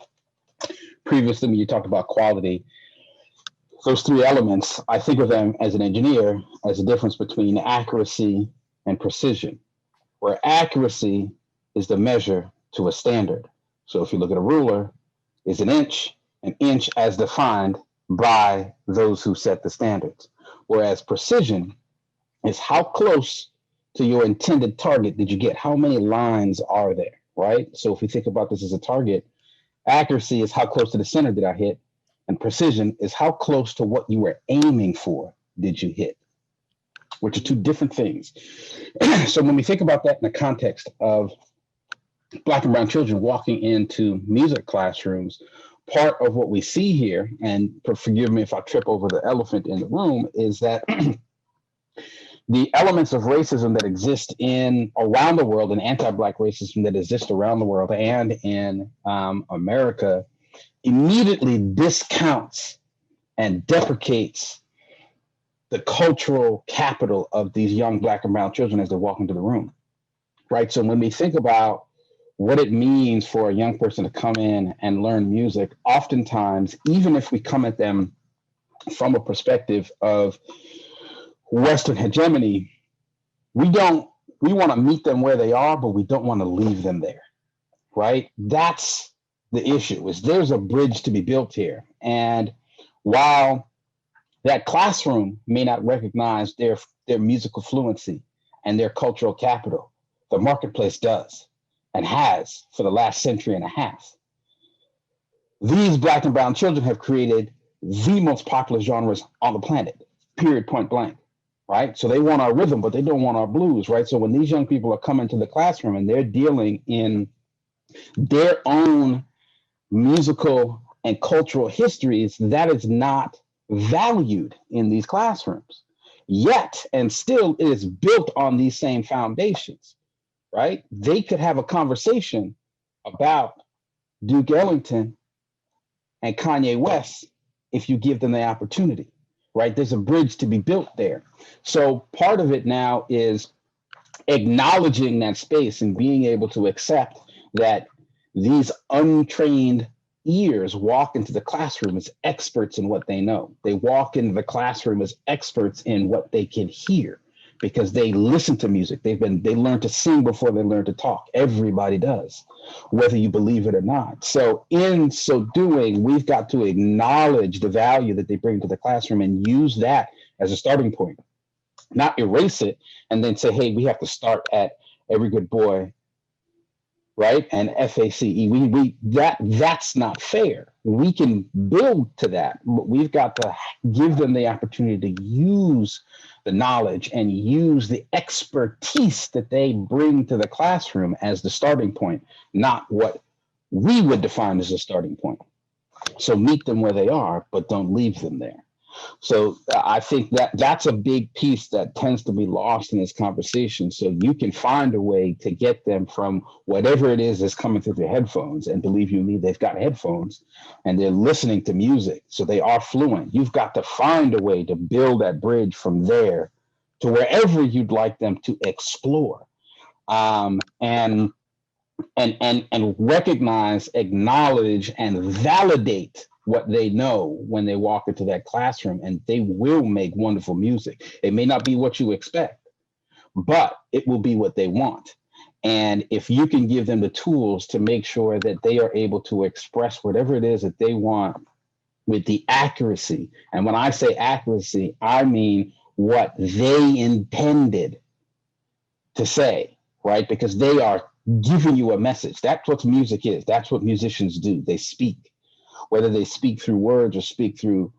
previously when you talked about quality, those three elements, I think of them as an engineer as a difference between accuracy and precision, where accuracy is the measure to a standard. So if you look at a ruler, is an inch as defined by those who set the standards. Whereas precision is how close to your intended target did you get? How many lines are there, right? So if we think about this as a target, accuracy is how close to the center did I hit, and precision is how close to what you were aiming for did you hit, which are two different things. So when we think about that in the context of Black and brown children walking into music classrooms, part of what we see here, and forgive me if I trip over the elephant in the room, is that the elements of racism that exist around the world, and anti-Black racism that exists around the world and in America, immediately discounts and deprecates the cultural capital of these young Black and brown children as they walk into the room, right? So when we think about what it means for a young person to come in and learn music, oftentimes, even if we come at them from a perspective of Western hegemony, we want to meet them where they are, but we don't want to leave them there, right? That's the issue, is there's a bridge to be built here. And while that classroom may not recognize their musical fluency and their cultural capital, the marketplace does and has for the last century and a half. These Black and brown children have created the most popular genres on the planet, period, point blank, right? So they want our rhythm, but they don't want our blues, right? So when these young people are coming to the classroom and they're dealing in their own musical and cultural histories, that is not valued in these classrooms. Yet, and still, it is built on these same foundations, right? They could have a conversation about Duke Ellington and Kanye West if you give them the opportunity, right? There's a bridge to be built there. So part of it now is acknowledging that space and being able to accept that these untrained ears walk into the classroom as experts in what they know. They walk into the classroom as experts in what they can hear because they listen to music. They learn to sing before they learn to talk. Everybody does, whether you believe it or not. So in so doing, we've got to acknowledge the value that they bring to the classroom and use that as a starting point, not erase it and then say, hey, we have to start at Every Good Boy, right? And FACE. That's not fair. We can build to that, but we've got to give them the opportunity to use the knowledge and use the expertise that they bring to the classroom as the starting point, not what we would define as a starting point. So meet them where they are, but don't leave them there. So I think that that's a big piece that tends to be lost in this conversation. So you can find a way to get them from whatever it is that's coming through their headphones, and believe you me, they've got headphones and they're listening to music. So they are fluent. You've got to find a way to build that bridge from there to wherever you'd like them to explore. And recognize, acknowledge, and validate what they know when they walk into that classroom, and they will make wonderful music. It may not be what you expect, but it will be what they want. And if you can give them the tools to make sure that they are able to express whatever it is that they want with the accuracy, and when I say accuracy, I mean what they intended to say, right? Because they are giving you a message. That's what music is. That's what musicians do. They speak, whether they speak through words or speak through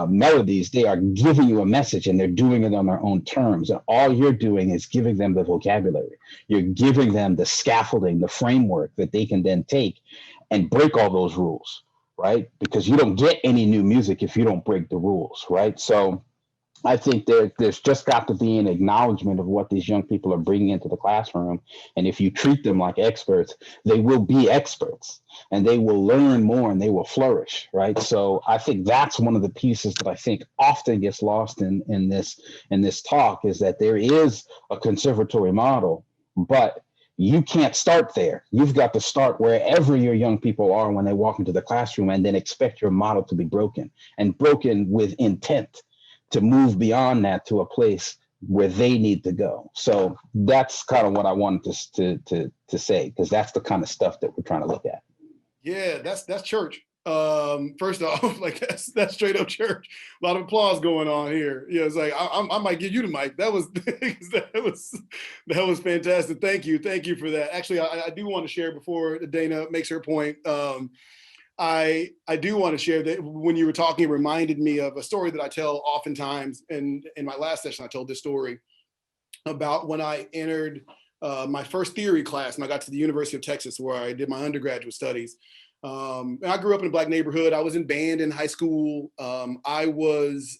melodies. They are giving you a message, and they're doing it on their own terms. And all you're doing is giving them the vocabulary. You're giving them the scaffolding, the framework that they can then take and break all those rules, right? Because you don't get any new music if you don't break the rules, right? So I think there's just got to be an acknowledgement of what these young people are bringing into the classroom. And if you treat them like experts, they will be experts, and they will learn more, and they will flourish, right? So I think that's one of the pieces that I think often gets lost in this talk, is that there is a conservatory model, but you can't start there. You've got to start wherever your young people are when they walk into the classroom, and then expect your model to be broken, and broken with intent to move beyond that to a place where they need to go. So that's kind of what I wanted to say, because that's the kind of stuff that we're trying to look at. Yeah, that's church. First off, like that's straight up church. A lot of applause going on here. Yeah, it's like I might give you the mic. That was that was fantastic. Thank you for that. Actually, I do want to share before Dana makes her point. I do want to share that when you were talking, it reminded me of a story that I tell oftentimes. And in my last session, I told this story about when I entered my first theory class, and I got to the University of Texas, where I did my undergraduate studies. And I grew up in a Black neighborhood. I was in band in high school. I was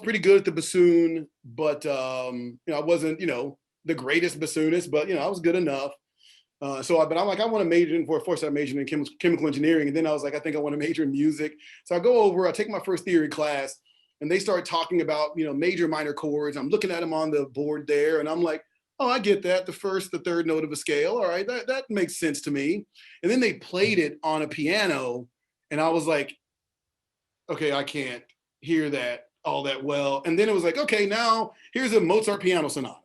pretty good at the bassoon, but I wasn't, the greatest bassoonist, but I was good enough. But I'm like, I want to major in, for I majored in chemical engineering. And then I was like, I think I want to major in music. So I go over, I take my first theory class, and they start talking about, major, minor chords. I'm looking at them on the board there, and I'm like, oh, I get that. The first, the third note of a scale. All right, that makes sense to me. And then they played it on a piano, and I was like, okay, I can't hear that all that well. And then it was like, okay, now here's a Mozart piano sonata.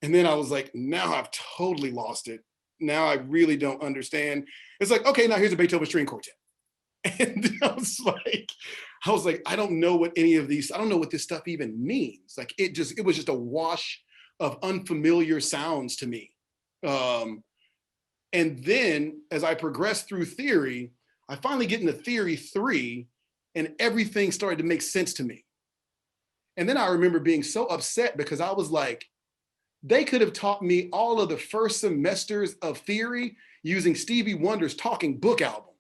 And then I was like, now I've totally lost it. Now I really don't understand. It's like, okay, now here's a Beethoven string quartet. And I was like, I don't know what any of these, I don't know what this stuff even means. Like it was just a wash of unfamiliar sounds to me. And then as I progressed through theory, I finally get into theory 3, and everything started to make sense to me. And then I remember being so upset, because I was like, they could have taught me all of the first semesters of theory using Stevie Wonder's Talking Book album.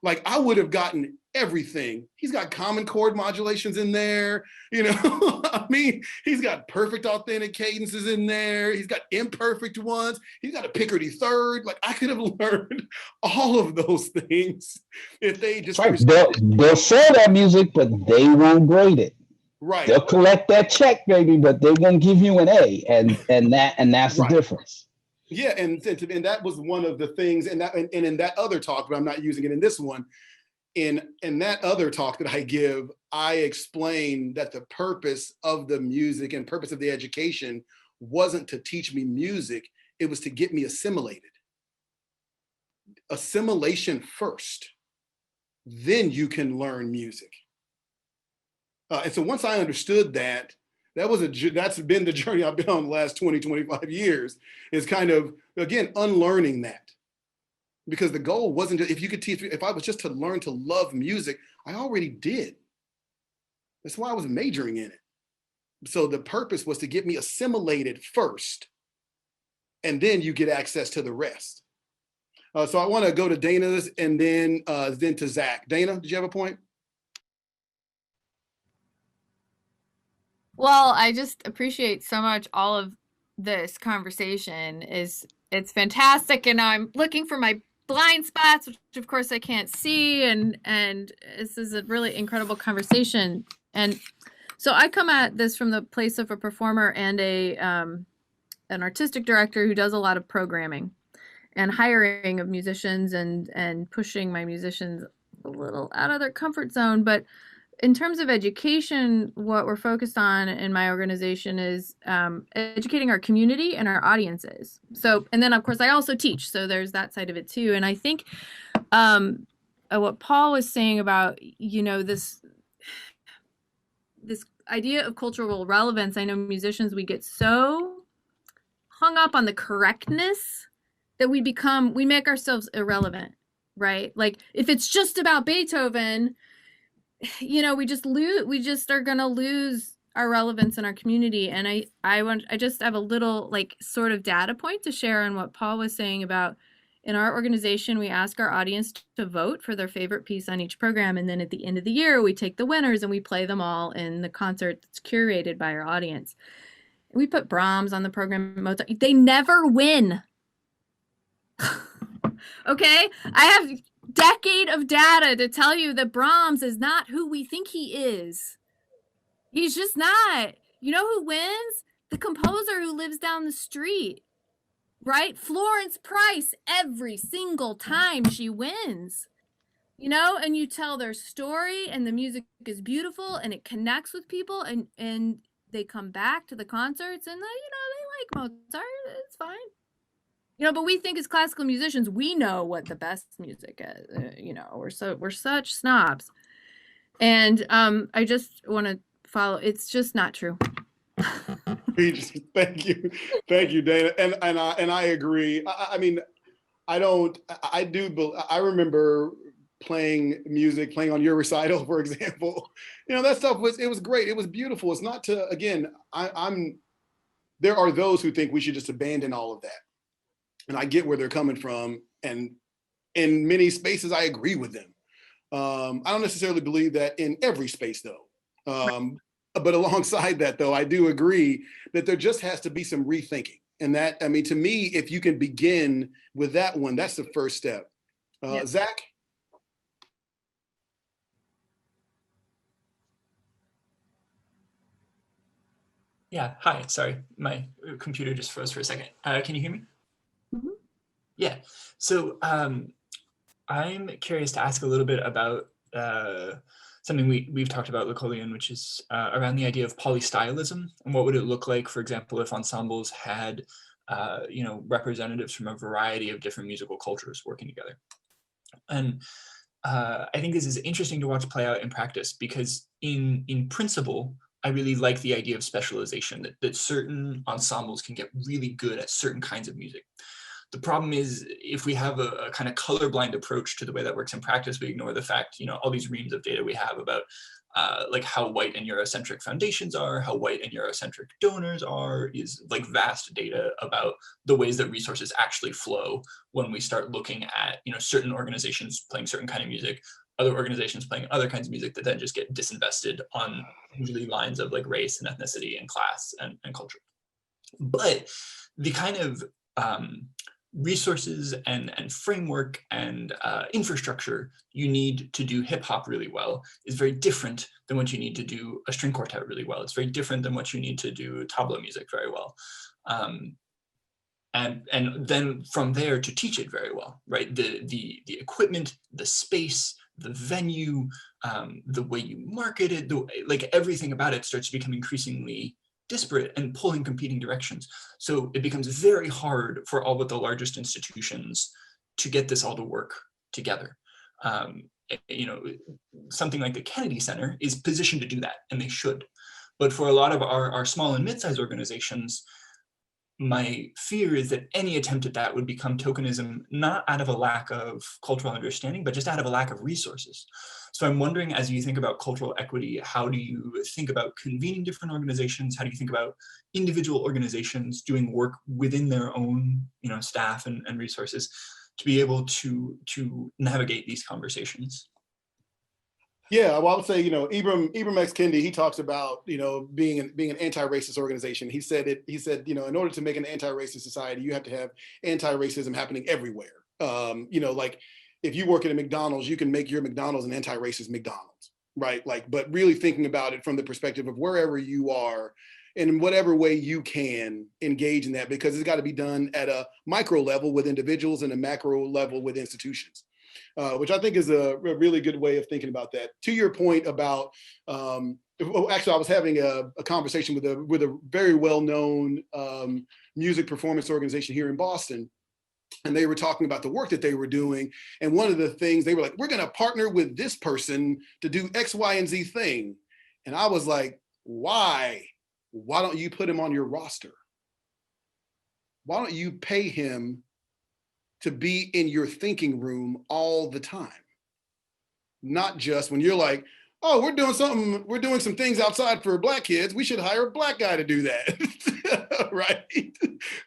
Like I would have gotten everything. He's got common chord modulations in there. I mean, he's got perfect authentic cadences in there. He's got imperfect ones. He's got a Picardy third. Like I could have learned all of those things if they just. Right. They'll sell that music, but they won't grade it. Right. They'll collect that check, baby, but they won't give you an A, and that's the difference. Yeah, and that was one of the things, and in that other talk, but I'm not using it in this one. In that other talk that I give, I explain that the purpose of the music and purpose of the education wasn't to teach me music; it was to get me assimilated. Assimilation first, then you can learn music. And so once I understood that, that's been the journey I've been on the last 20, 25 years, is kind of, again, unlearning that. Because the goal wasn't just, if I was just to learn to love music, I already did. That's why I was majoring in it. So the purpose was to get me assimilated first, and then you get access to the rest. So I want to go to Dana and then to Zach. Dana, did you have a point? Well, I just appreciate so much all of this conversation. It's fantastic, and I'm looking for my blind spots, which of course I can't see, and this is a really incredible conversation. And so I come at this from the place of a performer and an artistic director who does a lot of programming and hiring of musicians and pushing my musicians a little out of their comfort zone. But in terms of education, what we're focused on in my organization is educating our community and our audiences. So, and then of course I also teach, so there's that side of it too. And I think what Paul was saying about, this this idea of cultural relevance. I know musicians, we get so hung up on the correctness that we make ourselves irrelevant, right? Like if it's just about Beethoven, we just are going to lose our relevance in our community. And I just have a little like sort of data point to share on what Paul was saying about in our organization, we ask our audience to vote for their favorite piece on each program. And then at the end of the year, we take the winners and we play them all in the concert that's curated by our audience. We put Brahms on the program, Mozart. They never win. Okay? I have decade of data to tell you that Brahms is not who we think he is. He's just not. You know who wins? The composer who lives down the street. Right? Florence Price, every single time she wins, and you tell their story and the music is beautiful and it connects with people and they come back to the concerts and they like Mozart. It's fine. But we think as classical musicians, we know what the best music is, we're such snobs. And I just want to follow. It's just not true. Thank you, Dana, and I agree. I mean, I remember playing on your recital, for example. That stuff was great. It was beautiful. It's not to, again, there are those who think we should just abandon all of that, and I get where they're coming from, and in many spaces I agree with them. I don't necessarily believe that in every space though. But alongside that, though, I do agree that there just has to be some rethinking. And that, I mean, to me, if you can begin with that one, that's the first step. Yep. Zach? Yeah, hi, sorry, my computer just froze for a second. Can you hear me? Mm-hmm. Yeah, so I'm curious to ask a little bit about something we've talked about, Lacolian, which is around the idea of polystylism, and what would it look like, for example, if ensembles had, representatives from a variety of different musical cultures working together. And I think this is interesting to watch play out in practice, because in principle, I really like the idea of specialization, that certain ensembles can get really good at certain kinds of music. The problem is, if we have a kind of colorblind approach to the way that works in practice, we ignore the fact, all these reams of data we have about like how white and Eurocentric foundations are, how white and Eurocentric donors are, is like vast data about the ways that resources actually flow when we start looking at, certain organizations playing certain kind of music, other organizations playing other kinds of music that then just get disinvested on usually lines of like race and ethnicity and class and culture. But the kind of resources and framework and infrastructure you need to do hip hop really well is very different than what you need to do a string quartet really well. It's very different than what you need to do tabla music very well. And then from there to teach it very well, right? The equipment, the space, the venue, the way you market it, like everything about it starts to become increasingly disparate and pulling competing directions. So it becomes very hard for all but the largest institutions to get this all to work together. Something like the Kennedy Center is positioned to do that, and they should. But for a lot of our small and mid-sized organizations, my fear is that any attempt at that would become tokenism, not out of a lack of cultural understanding, but just out of a lack of resources. So I'm wondering, as you think about cultural equity, how do you think about convening different organizations? How do you think about individual organizations doing work within their own, staff and resources to be able to navigate these conversations? Yeah, well, I would say, Ibram X. Kendi, he talks about, being an anti-racist organization. He said, in order to make an anti-racist society, you have to have anti-racism happening everywhere. Like if you work at a McDonald's, you can make your McDonald's an anti-racist McDonald's, right? Like, but really thinking about it from the perspective of wherever you are, in whatever way you can engage in that, because it's got to be done at a micro level with individuals and a macro level with institutions. Which I think is a really good way of thinking about that. To your point about, actually, I was having a conversation with a very well-known music performance organization here in Boston, and they were talking about the work that they were doing. And one of the things they were like, we're going to partner with this person to do X, Y, and Z thing. And I was like, why? Why don't you put him on your roster? Why don't you pay him to be in your thinking room all the time? Not just when you're like, oh, we're doing some things outside for Black kids. We should hire a Black guy to do that, right?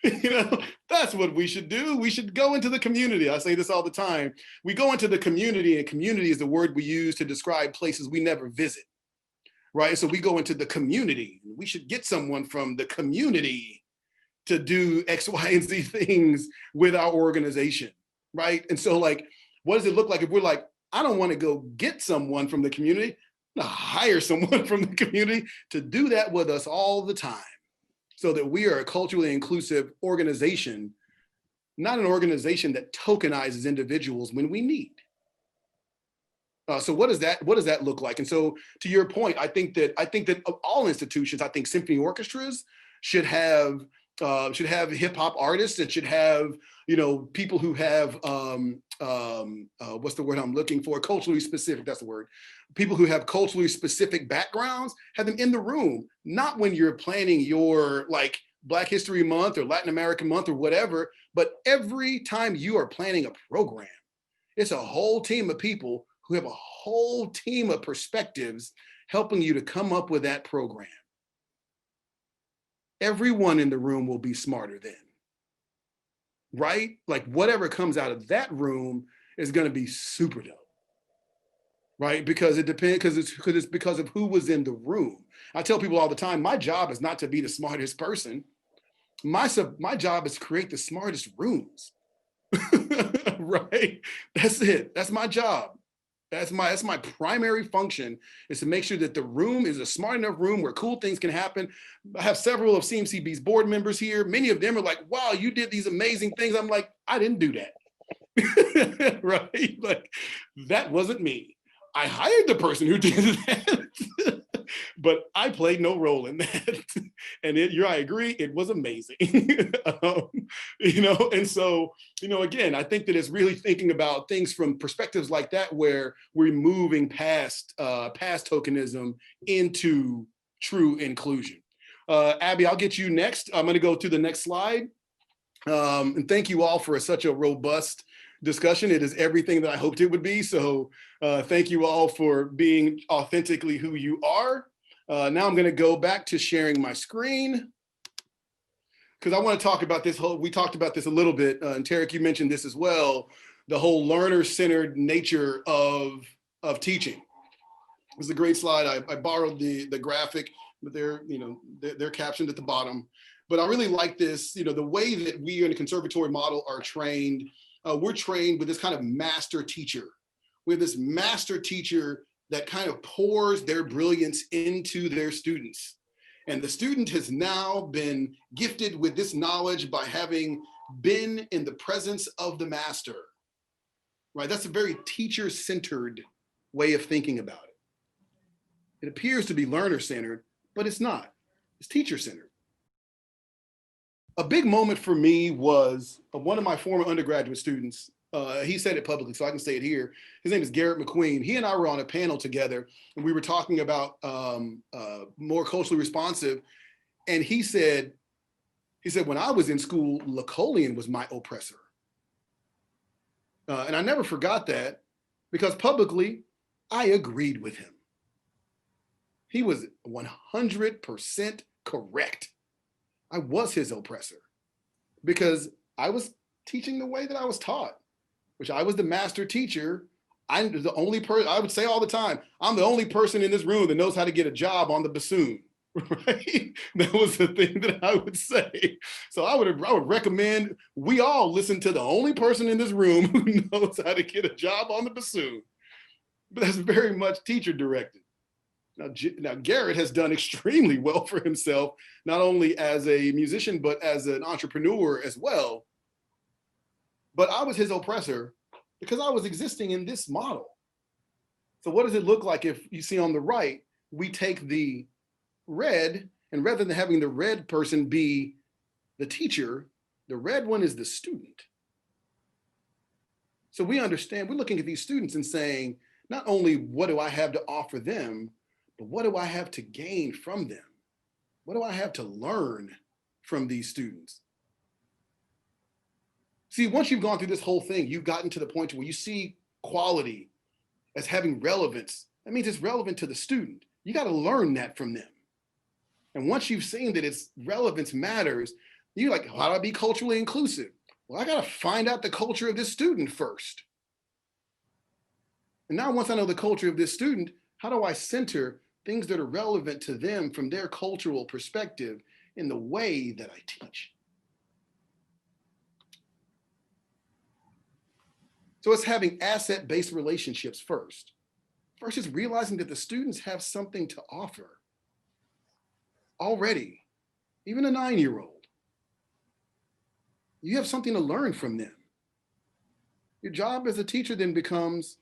You know, that's what we should do. We should go into the community. I say this all the time. We go into the community, and community is the word we use to describe places we never visit, right? So we go into the community. We should get someone from the community to do X, Y, and Z things with our organization, right? And so like, what does it look like if we're like, I don't want to go get someone from the community, I'm gonna hire someone from the community to do that with us all the time, so that we are a culturally inclusive organization, not an organization that tokenizes individuals when we need. So what does that look like? And so to your point, I think that of all institutions, I think symphony orchestras should have hip hop artists, and should have, you know, people who have what's the word I'm looking for? Culturally specific, that's the word. People who have culturally specific backgrounds, have them in the room, not when you're planning your like Black History Month or Latin American Month or whatever, but every time you are planning a program, it's a whole team of people who have a whole team of perspectives helping you to come up with that program. Everyone in the room will be smarter then, right? Like whatever comes out of that room is going to be super dope, right? Because it depends, it's because of who was in the room. I tell people all the time, my job is not to be the smartest person. My job is to create the smartest rooms, right? That's it. That's my job. That's my primary function, is to make sure that the room is a smart enough room where cool things can happen. I have several of CMCB's board members here. Many of them are like, wow, you did these amazing things. I'm like, I didn't do that, right? Like, that wasn't me. I hired the person who did that, but I played no role in that. And I agree, it was amazing. You know, and so, you know, again, I think that it's really thinking about things from perspectives like that, where we're moving past tokenism into true inclusion. Abby, I'll get you next. I'm going to go to the next slide. And thank you all for such a robust discussion. It is everything that I hoped it would be. So thank you all for being authentically who you are. Now I'm going to go back to sharing my screen, because I want to talk about this we talked about this a little bit, and Tarek, you mentioned this as well, the whole learner-centered nature of teaching. It was a great slide. I borrowed the graphic, but they're captioned at the bottom. But I really like this, you know, the way that we in the conservatory model are trained. We're trained with this kind of master teacher. We have this master teacher that kind of pours their brilliance into their students. And the student has now been gifted with this knowledge by having been in the presence of the master, right? That's a very teacher-centered way of thinking about it. It appears to be learner-centered, but it's not. It's teacher-centered. A big moment for me was one of my former undergraduate students. He said it publicly, so I can say it here. His name is Garrett McQueen. He and I were on a panel together, and we were talking about more culturally responsive. And he said, when I was in school, Lacolian was my oppressor. And I never forgot that, because publicly, I agreed with him. He was 100% correct. I was his oppressor, because I was teaching the way that I was taught, which I was the master teacher. I'm the only person, I would say all the time, I'm the only person in this room that knows how to get a job on the bassoon, right? That was the thing that I would say. So I would recommend we all listen to the only person in this room who knows how to get a job on the bassoon. But that's very much teacher directed. Now, Garrett has done extremely well for himself, not only as a musician, but as an entrepreneur as well. But I was his oppressor because I was existing in this model. So what does it look like if you see on the right, we take the red, and rather than having the red person be the teacher, the red one is the student. So we understand, we're looking at these students and saying, not only what do I have to offer them, but what do I have to gain from them? What do I have to learn from these students? See, once you've gone through this whole thing, you've gotten to the point where you see quality as having relevance. That means it's relevant to the student. You got to learn that from them. And once you've seen that its relevance matters, you're like, how do I be culturally inclusive? Well, I got to find out the culture of this student first. And now once I know the culture of this student, how do I center things that are relevant to them from their cultural perspective in the way that I teach? So it's having asset-based relationships first. First is realizing that the students have something to offer already, even a 9-year-old. You have something to learn from them. Your job as a teacher then becomes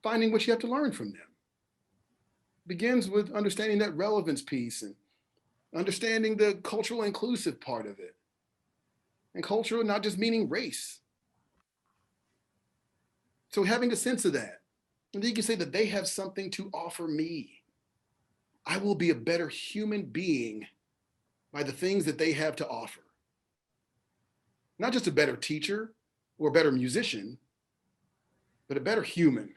finding what you have to learn from them. It begins with understanding that relevance piece and understanding the cultural inclusive part of it. And cultural not just meaning race. So having a sense of that. And then you can say that they have something to offer me. I will be a better human being by the things that they have to offer. Not just a better teacher or a better musician, but a better human.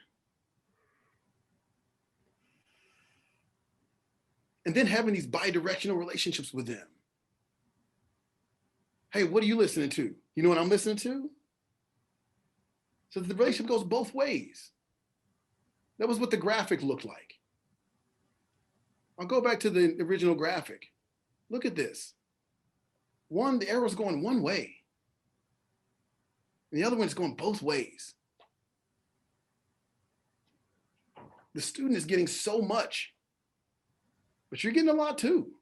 And then having these bi-directional relationships with them. Hey, what are you listening to? You know what I'm listening to? So the relationship goes both ways. That was what the graphic looked like. I'll go back to the original graphic. Look at this. One, the arrow's going one way. And the other one's going both ways. The student is getting so much, but you're getting a lot too.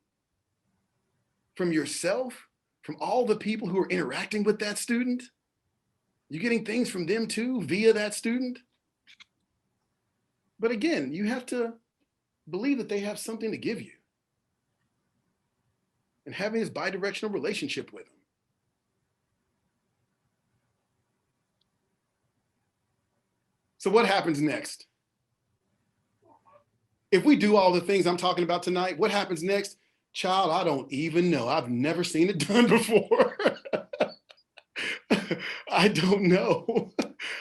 From yourself, from all the people who are interacting with that student. You're getting things from them too via that student. But again, you have to believe that they have something to give you. And having this bi-directional relationship with them. So what happens next? If we do all the things I'm talking about tonight, what happens next? Child, I don't even know. I've never seen it done before. I don't know.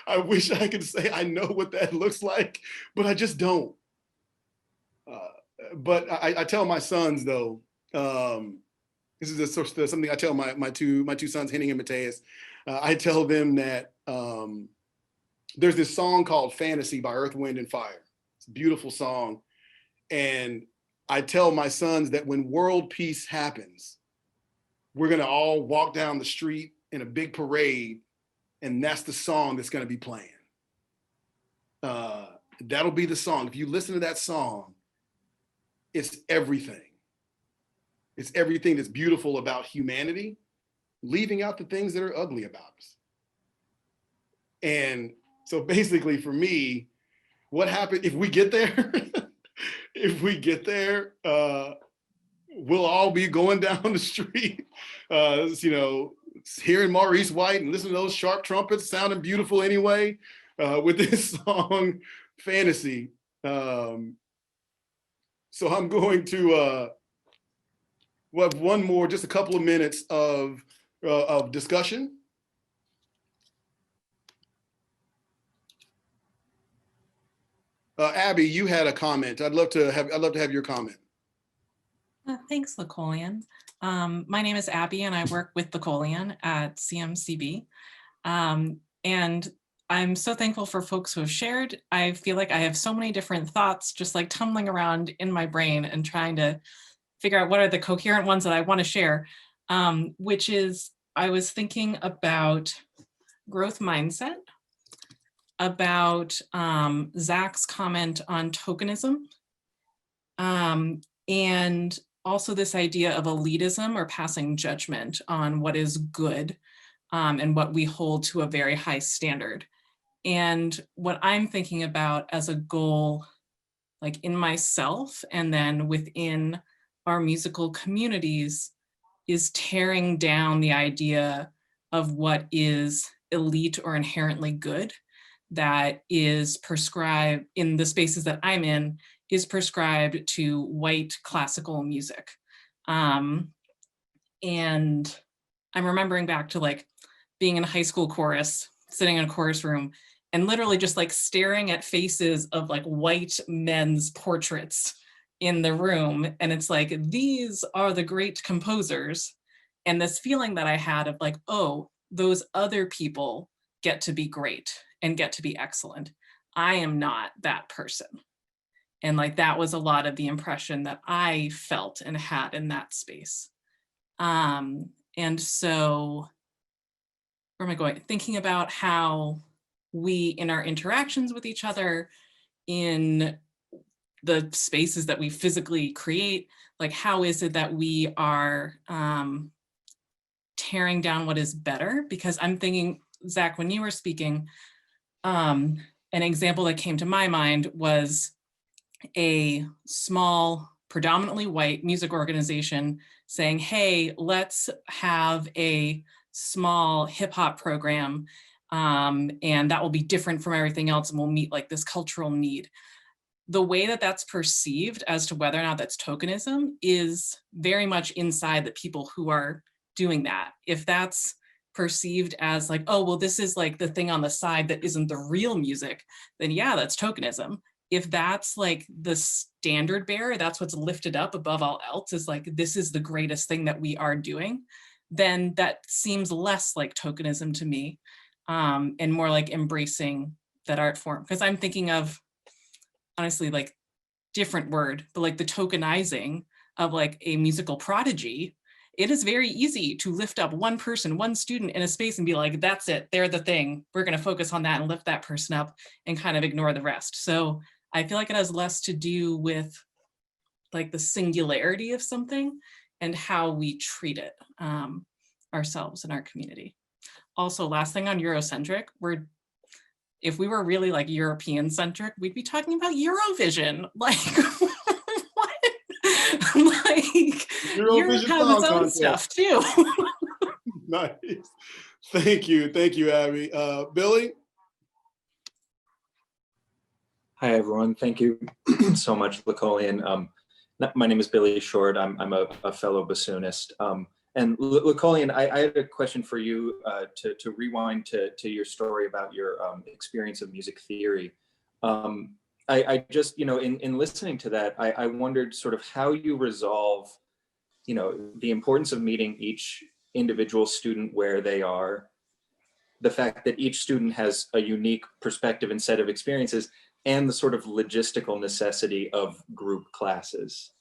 I wish I could say I know what that looks like, but I just don't. But I tell my sons though, this is something I tell my two sons, Henning and Mateus. I tell them that there's this song called Fantasy by Earth, Wind and Fire. It's a beautiful song. And I tell my sons that when world peace happens, we're gonna all walk down the street in a big parade, and that's the song that's gonna be playing. That'll be the song. If you listen to that song, it's everything. It's everything that's beautiful about humanity, leaving out the things that are ugly about us. And so basically for me, what happened if we get there? If we get there, we'll all be going down the street, hearing Maurice White and listening to those sharp trumpets sounding beautiful anyway, with this song, Fantasy. So I'm going to we'll have one more, just a couple of minutes of discussion. Abby, you had a comment. I'd love to have your comment. Thanks, Lacolian. My name is Abby and I work with Lacolian at CMCB. And I'm so thankful for folks who have shared. I feel like I have so many different thoughts just like tumbling around in my brain and trying to figure out what are the coherent ones that I want to share, which is I was thinking about growth mindset, about Zach's comment on tokenism, and also this idea of elitism or passing judgment on what is good and what we hold to a very high standard. And what I'm thinking about as a goal, like in myself and then within our musical communities, is tearing down the idea of what is elite or inherently good that is prescribed in the spaces that I'm in, is prescribed to white classical music. And I'm remembering back to like being in a high school chorus, sitting in a chorus room, and literally just like staring at faces of like white men's portraits in the room. And it's like, these are the great composers. And this feeling that I had of like, oh, those other people get to be great and get to be excellent. I am not that person. And like, that was a lot of the impression that I felt and had in that space. And so, where am I going? Thinking about how we, in our interactions with each other, in the spaces that we physically create, like how is it that we are tearing down what is better? Because I'm thinking, Zach, when you were speaking, an example that came to my mind was a small, predominantly white music organization saying, hey, let's have a small hip hop program, and that will be different from everything else, and we'll meet like this cultural need. The way that that's perceived as to whether or not that's tokenism is very much inside the people who are doing that. If that's perceived as like, oh, well, this is like the thing on the side that isn't the real music, then yeah, that's tokenism. If that's like the standard bearer, that's what's lifted up above all else, is like, this is the greatest thing that we are doing, then that seems less like tokenism to me, and more like embracing that art form. Because I'm thinking of, honestly, like different word, but like the tokenizing of like a musical prodigy. It is very easy to lift up one person, one student in a space and be like, that's it, they're the thing. We're going to focus on that and lift that person up and kind of ignore the rest. So I feel like it has less to do with like the singularity of something and how we treat it ourselves in our community. Also, last thing on Eurocentric, if we were really like European centric, we'd be talking about Eurovision. Like, what? Like, Europe has its own stuff too. Nice. Thank you, Abby. Billy? Hi, everyone. Thank you so much, Lacolian. My name is Billy Short. I'm a fellow bassoonist. And Lacolian, I had a question for you to rewind to your story about your experience of music theory. I just, in listening to that, I wondered sort of how you resolve, the importance of meeting each individual student where they are, the fact that each student has a unique perspective and set of experiences, and the sort of logistical necessity of group classes.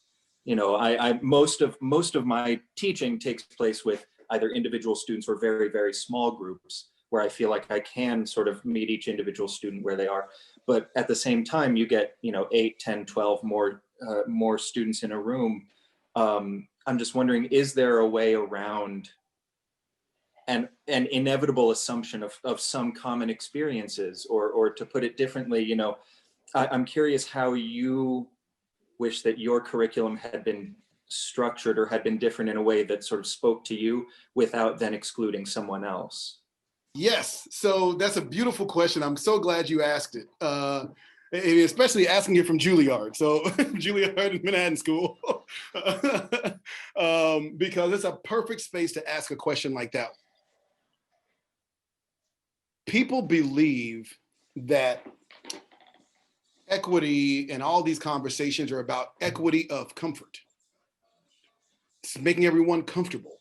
Most of my teaching takes place with either individual students or very, very small groups, where I feel like I can sort of meet each individual student where they are. But at the same time, you get 8, 10, 12 more students in a room. I'm just wondering, is there a way around an inevitable assumption of some common experiences, or to put it differently, I'm curious how you wish that your curriculum had been structured or had been different in a way that sort of spoke to you without then excluding someone else. Yes, so that's a beautiful question. I'm so glad you asked it, especially asking it from Juilliard. So Juilliard in Manhattan School, because it's a perfect space to ask a question like that. People believe that equity and all these conversations are about equity of comfort. It's making everyone comfortable.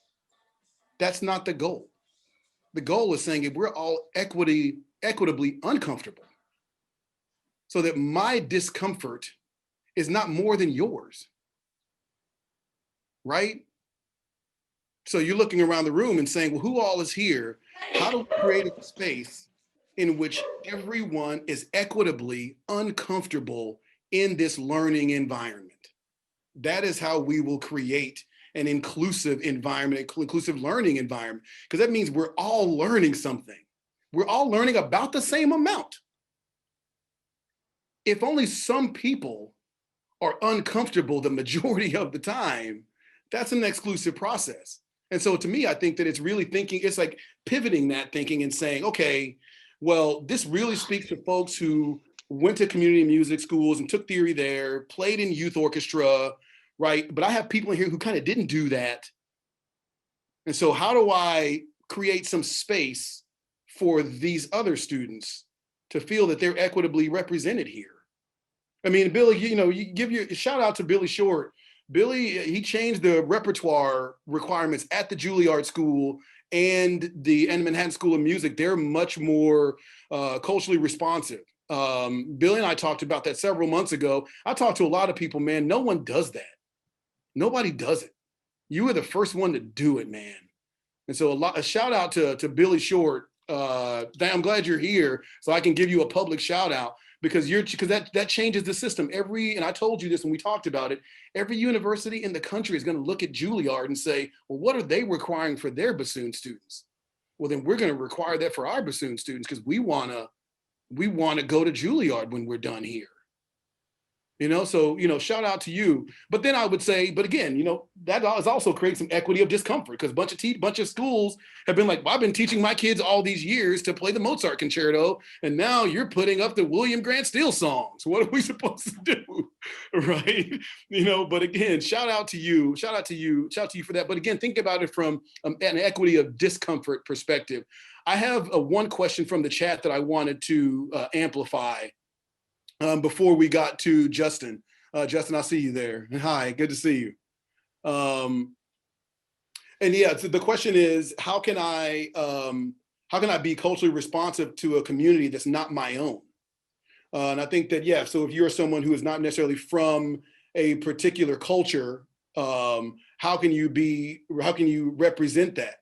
That's not the goal. The goal is saying if we're all equitably uncomfortable, so that my discomfort is not more than yours, right? So you're looking around the room and saying, well, who all is here? How do we create a space in which everyone is equitably uncomfortable in this learning environment? That is how we will create an inclusive environment, inclusive learning environment, because that means we're all learning something. We're all learning about the same amount. If only some people are uncomfortable the majority of the time, that's an exclusive process. And so to me, I think that it's really thinking, it's like pivoting that thinking and saying, okay, well, this really speaks to folks who went to community music schools and took theory there, played in youth orchestra, right? But I have people in here who kind of didn't do that. And so how do I create some space for these other students to feel that they're equitably represented here? I mean, Billy, you give your shout out to Billy Short. Billy, he changed the repertoire requirements at the Juilliard School and the Manhattan School of Music. They're much more culturally responsive. Billy and I talked about that several months ago. I talked to a lot of people, man. No one does that. Nobody does it. You were the first one to do it, man. And so a shout out to Billy Short. I'm glad you're here so I can give you a public shout out because that changes the system. And I told you this when we talked about it, every university in the country is going to look at Juilliard and say, well, what are they requiring for their bassoon students? Well, then we're going to require that for our bassoon students because we want to go to Juilliard when we're done here. So, shout out to you. But then I would say, but again, that is also creating some equity of discomfort because bunch of schools have been like, well, I've been teaching my kids all these years to play the Mozart concerto, and now you're putting up the William Grant Still songs. What are we supposed to do? Right? But again, shout out to you for that. But again, think about it from an equity of discomfort perspective. I have one question from the chat that I wanted to amplify. Before we got to Justin. Justin, I see you there. Hi, good to see you. And yeah, so the question is, how can I be culturally responsive to a community that's not my own? And I think that, yeah, so if you're someone who is not necessarily from a particular culture, how can you represent that?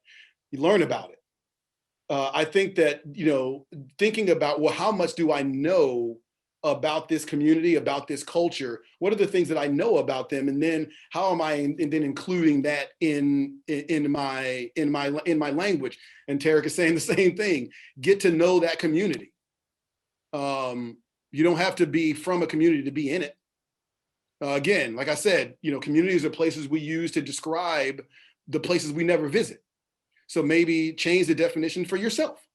You learn about it. I think that, thinking about, well, how much do I know about this community, about this culture? What are the things that I know about them? And then how am I and then including that in my language? And Tarek is saying the same thing. Get to know that community. You don't have to be from a community to be in it. Again, like I said, communities are places we use to describe the places we never visit. So maybe change the definition for yourself.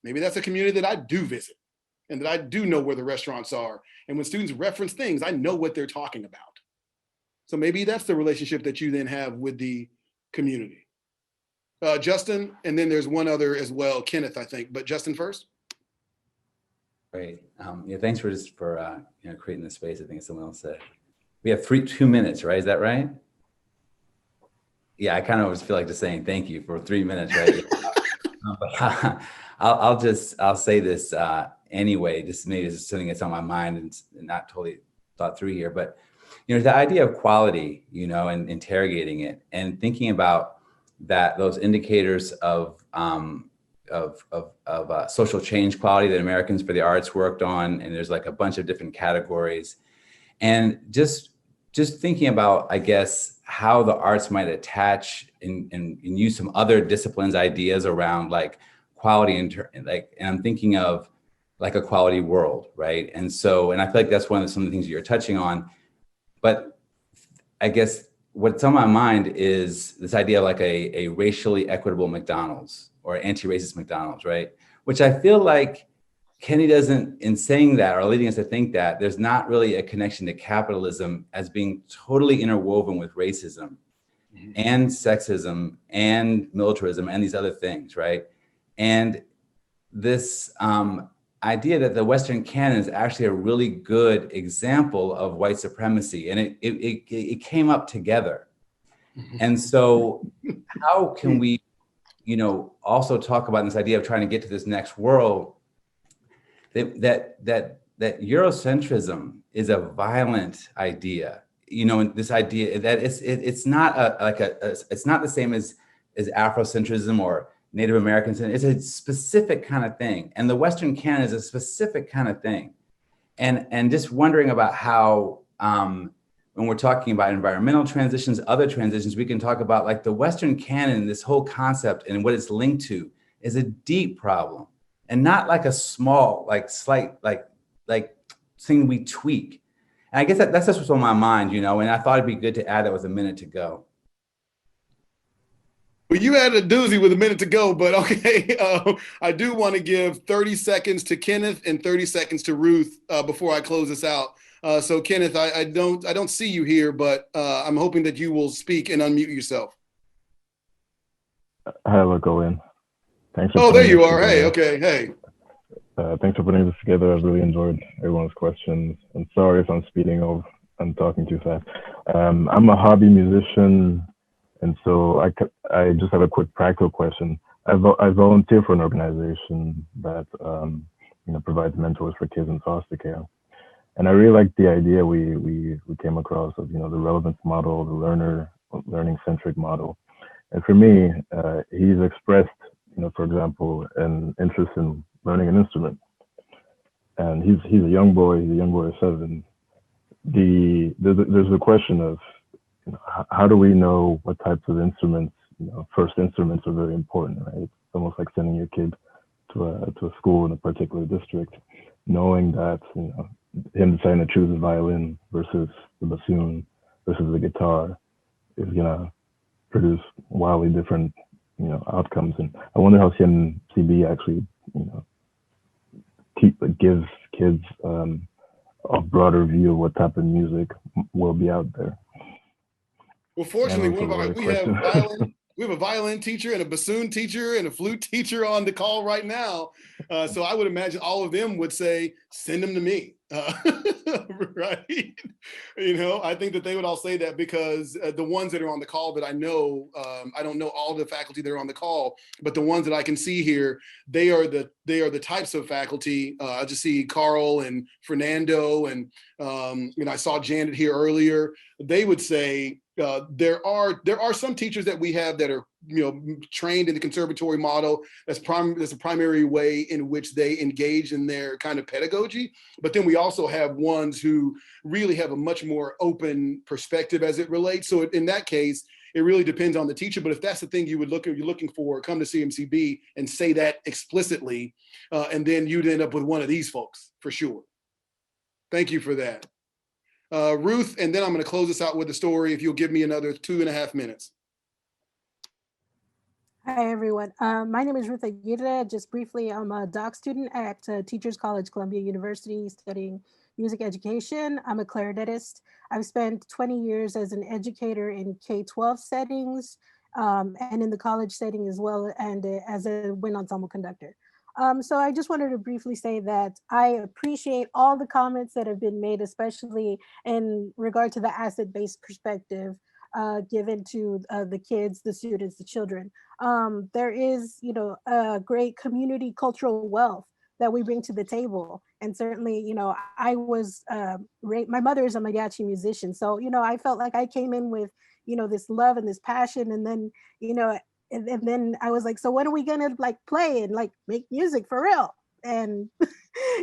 Maybe that's a community that I do visit, and that I do know where the restaurants are. And when students reference things, I know what they're talking about. So maybe that's the relationship that you then have with the community. Justin, and then there's one other as well, Kenneth, I think, but Justin first. Great. Yeah, thanks for creating this space. I think someone else said. We have 2 minutes, right? Is that right? Yeah, I kind of always feel like just saying thank you for 3 minutes, right? But I'll say this anyway, just maybe it's something that's on my mind and not totally thought through here, but the idea of quality, and interrogating it and thinking about that, those indicators of social change quality that Americans for the Arts worked on, and there's like a bunch of different categories, and just thinking about, I guess, how the arts might attach and use some other disciplines ideas around like quality and I'm thinking of like a quality world, right? And so, and I feel like that's some of the things you're touching on. But I guess what's on my mind is this idea of like a racially equitable McDonald's or anti-racist McDonald's, right? Which I feel like Kenny doesn't, in saying that or leading us to think that, there's not really a connection to capitalism as being totally interwoven with racism and sexism and militarism and these other things, right? And this idea that the Western canon is actually a really good example of white supremacy, and it came up together. And so how can we, also talk about this idea of trying to get to this next world, that Eurocentrism is a violent idea, and this idea that it's not it's not the same as Afrocentrism or Native Americans. It's a specific kind of thing, and the Western canon is a specific kind of thing, and just wondering about how when we're talking about environmental transitions, other transitions, we can talk about like the Western canon, this whole concept and what it's linked to is a deep problem. And not like a small, slight thing we tweak. And I guess that's just what's on my mind, and I thought it'd be good to add that with a minute to go. Well, you had a doozy with a minute to go, but okay. I do want to give 30 seconds to Kenneth and 30 seconds to Ruth before I close this out. So Kenneth, I don't see you here, but I'm hoping that you will speak and unmute yourself. Hi, LaCollian. Thanks for Oh, there putting you this are. Hey, together. okay. Hey. Thanks for putting this together. I've really enjoyed everyone's questions. And sorry if I'm speeding over and talking too fast. I'm a hobby musician, and so I just have a quick practical question. I volunteer for an organization that provides mentors for kids in foster care. And I really like the idea we came across of the relevance model, the learning-centric model. And for me, he's expressed, for example, an interest in learning an instrument. And he's a young boy. He's a young boy of 7. There's the question of how do we know what types of instruments? First instruments are very important, right? It's almost like sending your kid to a school in a particular district, knowing that him deciding to choose a violin versus the bassoon versus the guitar is gonna produce wildly different outcomes. And I wonder how CMCB actually gives kids a broader view of what type of music will be out there. Well, fortunately, we have a violin teacher and a bassoon teacher and a flute teacher on the call right now. So I would imagine all of them would say, send them to me. Right. I think that they would all say that because the ones that are on the call that I know, I don't know all the faculty that are on the call, but the ones that I can see here, they are the types of faculty. I just see Carl and Fernando and I saw Janet here earlier. They would say there are some teachers that we have that are trained in the conservatory model. That's a primary way in which they engage in their kind of pedagogy. But then we also have ones who really have a much more open perspective as it relates. So in that case, it really depends on the teacher. But if that's the thing you're looking for, come to CMCB and say that explicitly, and then you'd end up with one of these folks for sure. Thank you for that. Ruth, and then I'm going to close this out with a story if you'll give me another 2.5 minutes. Hi, everyone. My name is Ruth Aguirre. Just briefly, I'm a doc student at Teachers College, Columbia University, studying music education. I'm a clarinetist. I've spent 20 years as an educator in K-12 settings and in the college setting as well, and as a wind ensemble conductor. So I just wanted to briefly say that I appreciate all the comments that have been made, especially in regard to the asset-based perspective given to the kids, the students, the children. There is, a great community cultural wealth that we bring to the table. And certainly, I was, my mother is a mariachi musician. So, I felt like I came in with, this love and this passion. And then, and then I was like, so when are we gonna play and make music for real? And,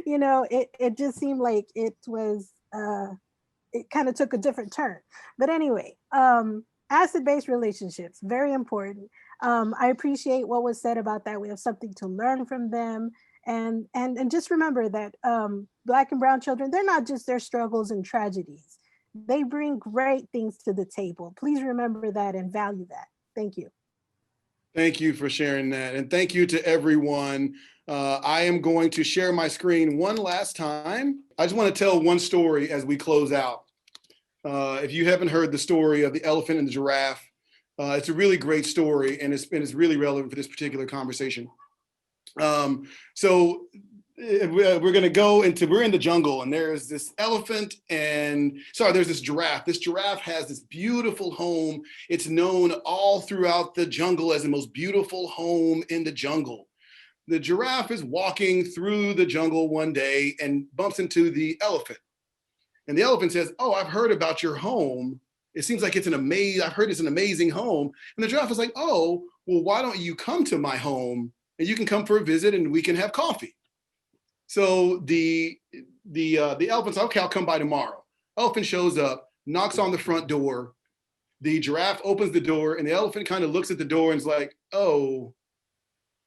it just seemed like it was, it kind of took a different turn. But anyway, asset-based relationships, very important. I appreciate what was said about that. We have something to learn from them. And just remember that Black and brown children, they're not just their struggles and tragedies. They bring great things to the table. Please remember that and value that. Thank you. Thank you for sharing that. And thank you to everyone. I am going to share my screen one last time. I just want to tell one story as we close out. If you haven't heard the story of the elephant and the giraffe, it's a really great story, and it's really relevant for this particular conversation. So we're going to go we're in the jungle, and there's this elephant there's this giraffe. This giraffe has this beautiful home. It's known all throughout the jungle as the most beautiful home in the jungle. The giraffe is walking through the jungle one day and bumps into the elephant. And the elephant says, "Oh, I've heard about your home. It seems like I've heard it's an amazing home." And the giraffe is like, "Oh, well, why don't you come to my home and you can come for a visit and we can have coffee?" So the elephant says, "Okay, I'll come by tomorrow." Elephant shows up, knocks on the front door. The giraffe opens the door, and the elephant kind of looks at the door and is like, "Oh,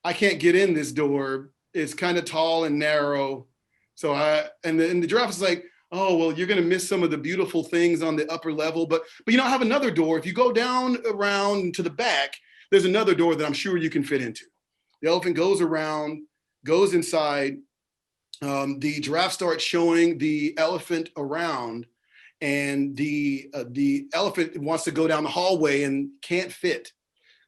I can't get in this door. It's kind of tall and narrow." So and the giraffe is like, "Oh, well, you're going to miss some of the beautiful things on the upper level. But I have another door. If you go down around to the back, there's another door that I'm sure you can fit into. The elephant goes around, goes inside. The giraffe starts showing the elephant around, and the elephant wants to go down the hallway and can't fit.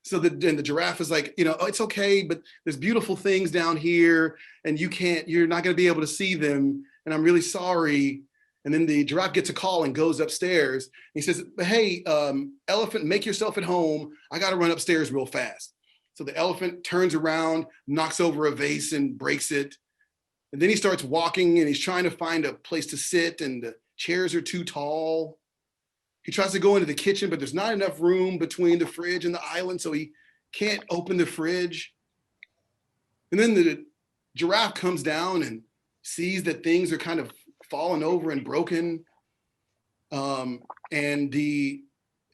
So the giraffe is like, you know, oh, it's okay, but there's beautiful things down here, and you're not going to be able to see them, and I'm really sorry. And then the giraffe gets a call and goes upstairs. He says, hey, elephant, make yourself at home. I got to run upstairs real fast. So the elephant turns around, knocks over a vase and breaks it. And then he starts walking, and he's trying to find a place to sit, and the chairs are too tall. He tries to go into the kitchen, but there's not enough room between the fridge and the island, so he can't open the fridge. And then the giraffe comes down and sees that things are kind of fallen over and broken. And the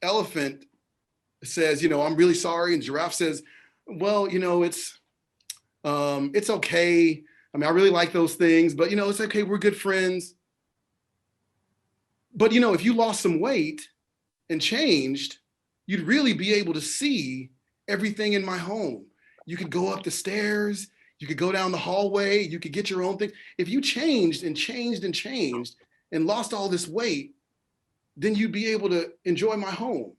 elephant says, you know, I'm really sorry. And giraffe says, well, you know, it's okay. I mean, I really like those things, but you know, it's okay. We're good friends. But you know, if you lost some weight and changed, you'd really be able to see everything in my home. You could go up the stairs, you could go down the hallway, you could get your own thing. If you changed and changed and changed and lost all this weight, then you'd be able to enjoy my home.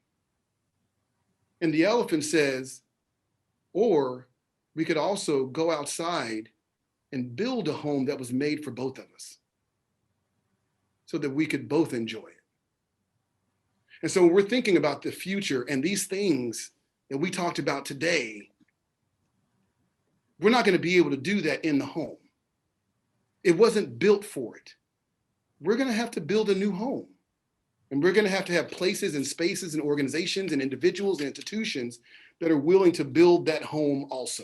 And the elephant says, or we could also go outside and build a home that was made for both of us, so that we could both enjoy it. And so when we're thinking about the future and these things that we talked about today, we're not going to be able to do that in the home. It wasn't built for it. We're going to have to build a new home. And we're going to have places and spaces and organizations and individuals and institutions that are willing to build that home also.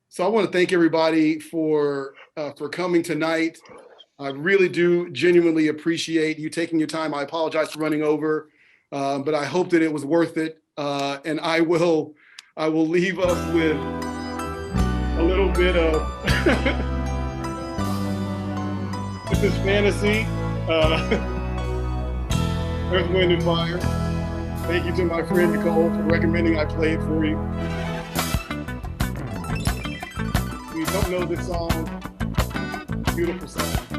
So I want to thank everybody for coming tonight. I really do genuinely appreciate you taking your time. I apologize for running over, but I hope that it was worth it. And I will leave us with a little bit of this is fantasy. Earth, Wind, and Fire. Thank you to my friend Nicole for recommending I play it for you. If you don't know this song, beautiful song.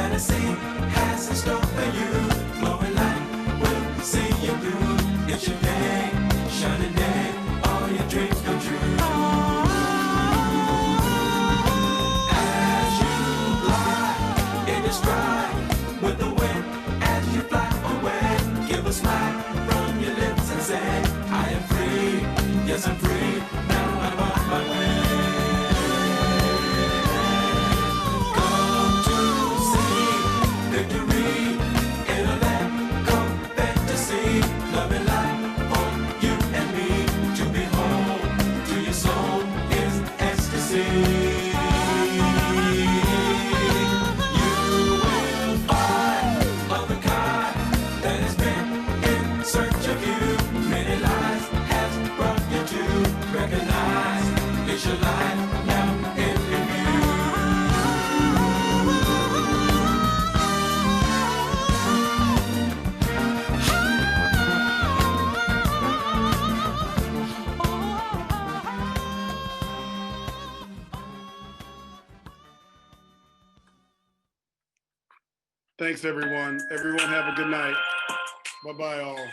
fantasy has in store for you. Glowing light will see you through. It's your day, shining day, all your dreams come true. As you glide in your stride with the wind, as you fly away, give a smile from your lips and say, I am free, yes I'm free, now I'm on my way. Come to see victory in a land called fantasy. Love and light for you and me to behold. To your soul is ecstasy. You will find of the kind that has been in search of you. Many lives has brought you to recognize it's your life now in review. Thanks, everyone. Everyone have a good night. Bye-bye all.